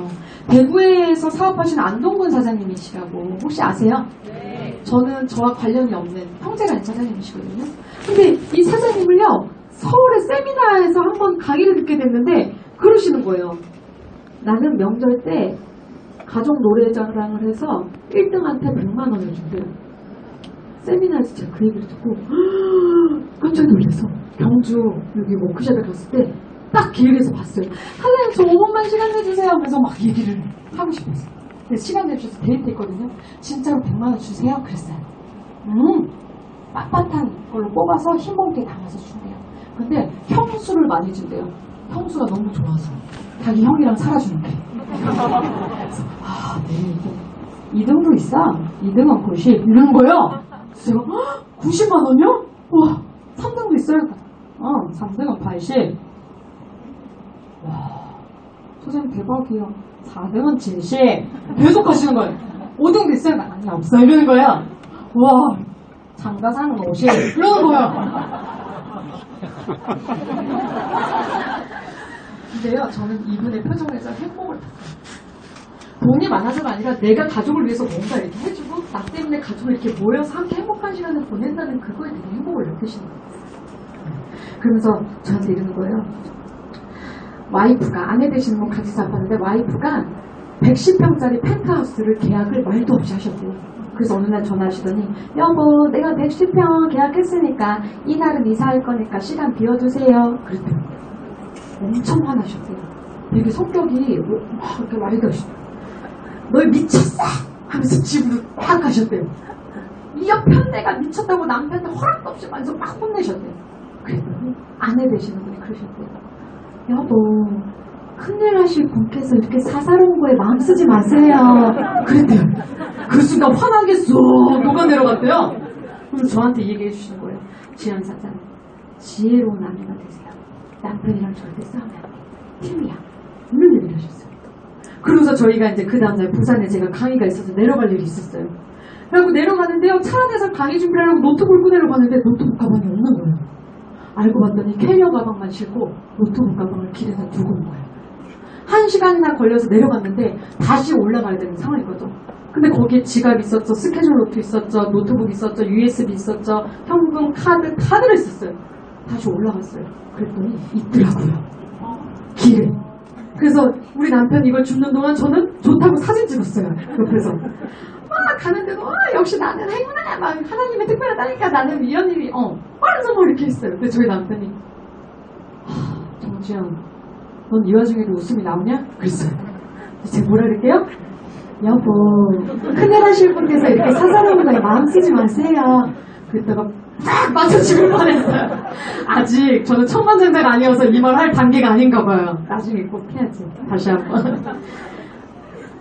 대구에서 사업하시는 안동근 사장님이시라고 혹시 아세요? 네. 저는 저와 관련이 없는 형제가 아닌 사장님이시거든요. 근데 이 사장님을요, 서울의 세미나에서 한번 강의를 듣게 됐는데 그러시는 거예요. 나는 명절 때 가족 노래자랑을 해서 1등한테 100만 원을 준대요. 세미나에서 제가 그 얘기를 듣고 깜짝 놀라서 경주 여기 워크숍에 갔을 때 딱 기회에서 봤어요. 사장님 저 5분만 시간 내주세요 하면서 막 얘기를 하고 싶었어요. 근데 시간 내주셔서 데이트 했거든요. 진짜로 100만 원 주세요? 그랬어요. 빳빳한 걸로 뽑아서 흰봉투에 담아서 준대요. 근데 형수를 많이 준대요. 형수가 너무 좋아서 자기 형이랑 살아주는 게. 그래서 네, 이게 2등도 있어. 2등은 90 이러는 거예요. 제가 90만 원이요? 와, 3등도 있어요? 3등은 80. 와, 선생님 대박이에요. 4등은 70. 계속 하시는 거예요. 5등도 있어요? 아니, 없어. 이러는 거예요. 와, 장가상은 50. 이러는 거예요. 근데요, 저는 이분의 표정에서 행복을 봤어요. 돈이 많아서가 아니라 내가 가족을 위해서 뭔가 이렇게 해주고 나 때문에 가족을 이렇게 모여서 함께 행복한 시간을 보낸다는 그거에 되게 행복을 느끼시는 거예요. 그러면서 저한테 이러는 거예요. 와이프가, 아내 되시는 분 같이 잡았는데 와이프가 110평짜리 펜트하우스를 계약을 말도 없이 하셨대요. 그래서 어느 날 전화하시더니 여보 내가 110평 계약했으니까 이날은 이사할 거니까 시간 비워두세요. 그랬대요. 엄청 화나셨대요. 되게 성격이 막 이렇게 말도 없이 너 미쳤어! 하면서 집으로 막 가셨대요. 이 편대가 미쳤다고 남편한테 허락도 없이 완전 막 혼내셨대요. 그랬더니 아내 되시는 분이 그러셨대요. 여보 큰일 하실 분께서 이렇게 사사로운 거에 마음 쓰지 마세요. 그랬대요. 그 순간 화난 게 쏙 녹아내려갔대요. 그래서 저한테 얘기해 주시는 거예요. 지연 사장, 지혜로운 아내가 되세요. 남편이랑 절대 싸우면 안 돼. 팀이야. 이런 얘기를 하셨어요. 그러면서 저희가 이제 그 다음날 부산에 제가 강의가 있어서 내려갈 일이 있었어요. 그리고 내려가는데요. 차 안에서 강의 준비를 하려고 노트북을 꺼내려고 하는데 노트북 가방이 없는 거예요. 알고 봤더니 캐리어 가방만 싣고 노트북 가방을 길에다 두고 온 거예요. 1시간이나 걸려서 내려갔는데 다시 올라가야 되는 상황이거든. 근데 거기에 지갑 있었죠, 스케줄 노트 있었죠, 노트북 있었죠, USB 있었죠, 현금, 카드가 있었어요. 다시 올라갔어요. 그랬더니 있더라고요. 길에. 그래서 우리 남편이 이걸 줍는 동안 저는 좋다고 사진 찍었어요. 옆에서. 가는데도 역시 나는 행운아 막 하나님의 특별하다니까 나는 이런 일이 빠르서 뭐 이렇게 했어요. 근데 저희 남편이 정지연 넌 이 와중에도 웃음이 나오냐? 그랬어요. 제가 뭐라 그럴게요? 여보 큰일 하실 분께서 이렇게 사사로운 거에 마음 쓰지 마세요. 그랬다가 팍 맞춰 죽을 뻔했어요. 아직 저는 천만장자가 아니어서 이 말 할 단계가 아닌가 봐요. 나중에 꼭 해야지. 다시 한번.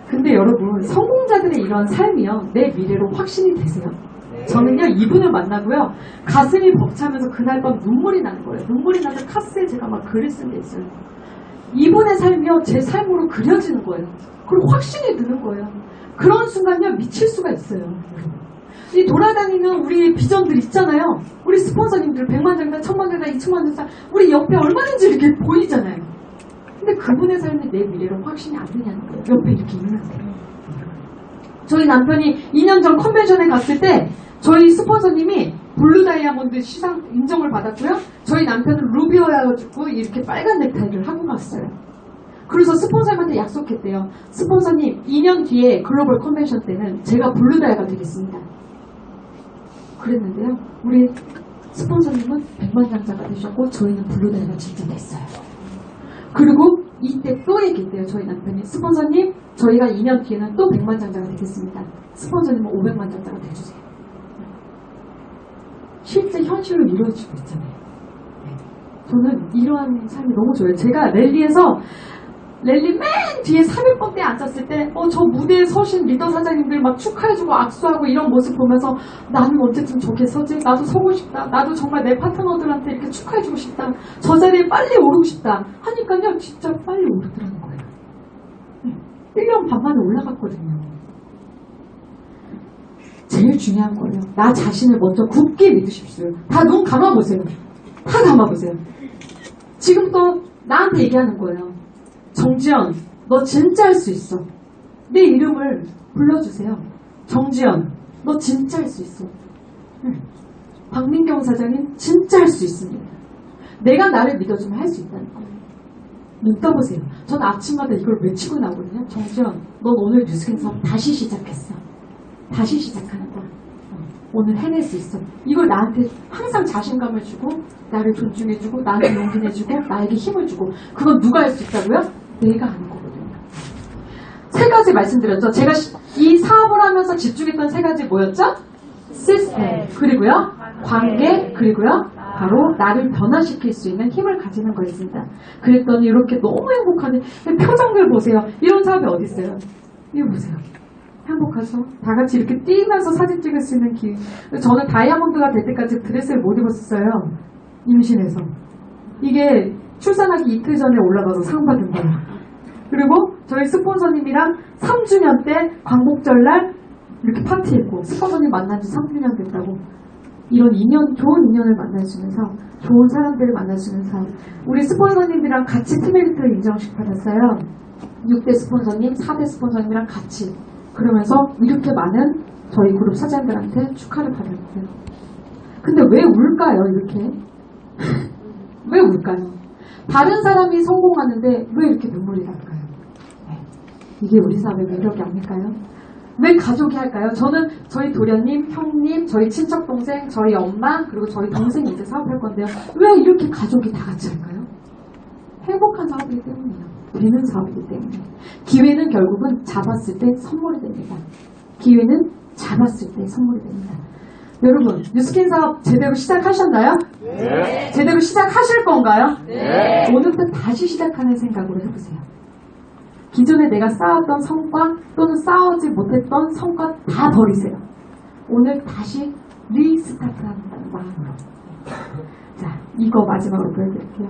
근데 여러분 성공자들의 이런 삶이요 내 미래로 확신이 되세요. 저는요 이분을 만나고요 가슴이 벅차면서 그날 밤 눈물이 나는 거예요. 눈물이 나서 카스에 제가 막 글을 쓴 게 있어요. 이분의 삶이요 제 삶으로 그려지는 거예요. 그리고 확신이 드는 거예요. 그런 순간요 미칠 수가 있어요. 이 돌아다니는 우리 비전들 있잖아요. 우리 스폰서님들 100만장자, 1000만장자, 2000만장자 우리 옆에 얼마든지 이렇게 보이잖아요. 근데 그분의 삶이 내 미래로 확신이 안 되냐는 거예요. 옆에 이렇게 있는데. 저희 남편이 2년 전 컨벤션에 갔을 때 저희 스폰서님이 블루 다이아몬드 시상 인정을 받았고요. 저희 남편은 루비오여가지고 이렇게 빨간 넥타이를 하고 갔어요. 그래서 스폰서님한테 약속했대요. 스폰서님 2년 뒤에 글로벌 컨벤션 때는 제가 블루 다이아가 되겠습니다. 그랬는데요. 우리 스폰서님은 100만장자가 되셨고 저희는 블루 다이아가 진짜 됐어요. 그리고 이때 또 얘기했대요. 저희 남편이 스폰서님 저희가 2년 뒤에는 또 100만장자가 되겠습니다. 스폰서님은 500만장자가 돼주세요. 실제 현실로 이루어지고 있잖아요. 저는 이러한 삶이 너무 좋아요. 제가 랠리 맨 뒤에 300번대에 앉았을 때 저 무대에 서신 리더 사장님들 막 축하해주고 악수하고 이런 모습 보면서 나는 언제쯤 저기에 서지? 나도 서고 싶다. 나도 정말 내 파트너들한테 이렇게 축하해주고 싶다. 저 자리에 빨리 오르고 싶다. 하니까요 진짜 빨리 오르더라는 거예요. 1년 반 만에 올라갔거든요. 제일 중요한 거예요. 나 자신을 먼저 굳게 믿으십시오. 다 눈 감아보세요. 다 감아보세요. 지금부터 나한테 얘기하는 거예요. 정지연, 너 진짜 할 수 있어. 내 이름을 불러주세요. 정지연, 너 진짜 할 수 있어. 박민경 사장님 진짜 할 수 있습니다. 내가 나를 믿어주면 할 수 있다는 거예요. 눈 떠보세요. 저는 아침마다 이걸 외치고 나오거든요. 정지연, 넌 오늘 뉴스킹 사업 다시 시작했어. 다시 시작하는 거야. 오늘 해낼 수 있어. 이걸 나한테 항상 자신감을 주고 나를 존중해주고 나를 용기내주고 나에게 힘을 주고 그건 누가 할 수 있다고요? 내가 하는 거거든요. 3가지 말씀드렸죠. 제가 이 사업을 하면서 집중했던 3가지 뭐였죠? 시스템, 그리고요 관계, 그리고요 바로 나를 변화시킬 수 있는 힘을 가지는 거였습니다. 그랬더니 이렇게 너무 행복하네. 표정들 보세요. 이런 사업이 어디 있어요? 이거 보세요. 행복하죠. 다 같이 이렇게 뛰면서 사진 찍을 수 있는 기회. 저는 다이아몬드가 될 때까지 드레스를 못 입었어요. 임신해서. 이게 출산하기 이틀 전에 올라가서 상 받은 거예요. 그리고 저희 스폰서님이랑 3주년 때 광복절날 이렇게 파티했고, 스폰서님 만난 지 3주년 됐다고. 이런 인연, 좋은 인연을 만날 수 있는 사업, 좋은 사람들을 만날 수 있는 사업. 우리 스폰서님이랑 같이 티메리트 인정식 받았어요. 6대 스폰서님, 4대 스폰서님이랑 같이. 그러면서 이렇게 많은 저희 그룹 사장들한테 축하를 받았어요. 근데 왜 울까요, 이렇게? 왜 울까요? 다른 사람이 성공하는데 왜 이렇게 눈물이 날까요? 이게 우리 사회의 매력이 아닐까요? 왜 가족이 할까요? 저는 저희 도련님, 형님, 저희 친척 동생, 저희 엄마, 그리고 저희 동생이 이제 사업할 건데요. 왜 이렇게 가족이 다 같이 할까요? 행복한 사업이기 때문이에요. 되는 사업이기 때문에. 기회는 결국은 잡았을 때 선물이 됩니다. 기회는 잡았을 때 선물이 됩니다. 여러분, 뉴스킨 사업 제대로 시작하셨나요? 네. 제대로 시작하실 건가요? 네. 오늘부터 다시 시작하는 생각으로 해보세요. 기존에 내가 쌓았던 성과 또는 쌓아오지 못했던 성과 다 버리세요. 오늘 다시 리스타트하는 마음으로. 자, 이거 마지막으로 보여드릴게요.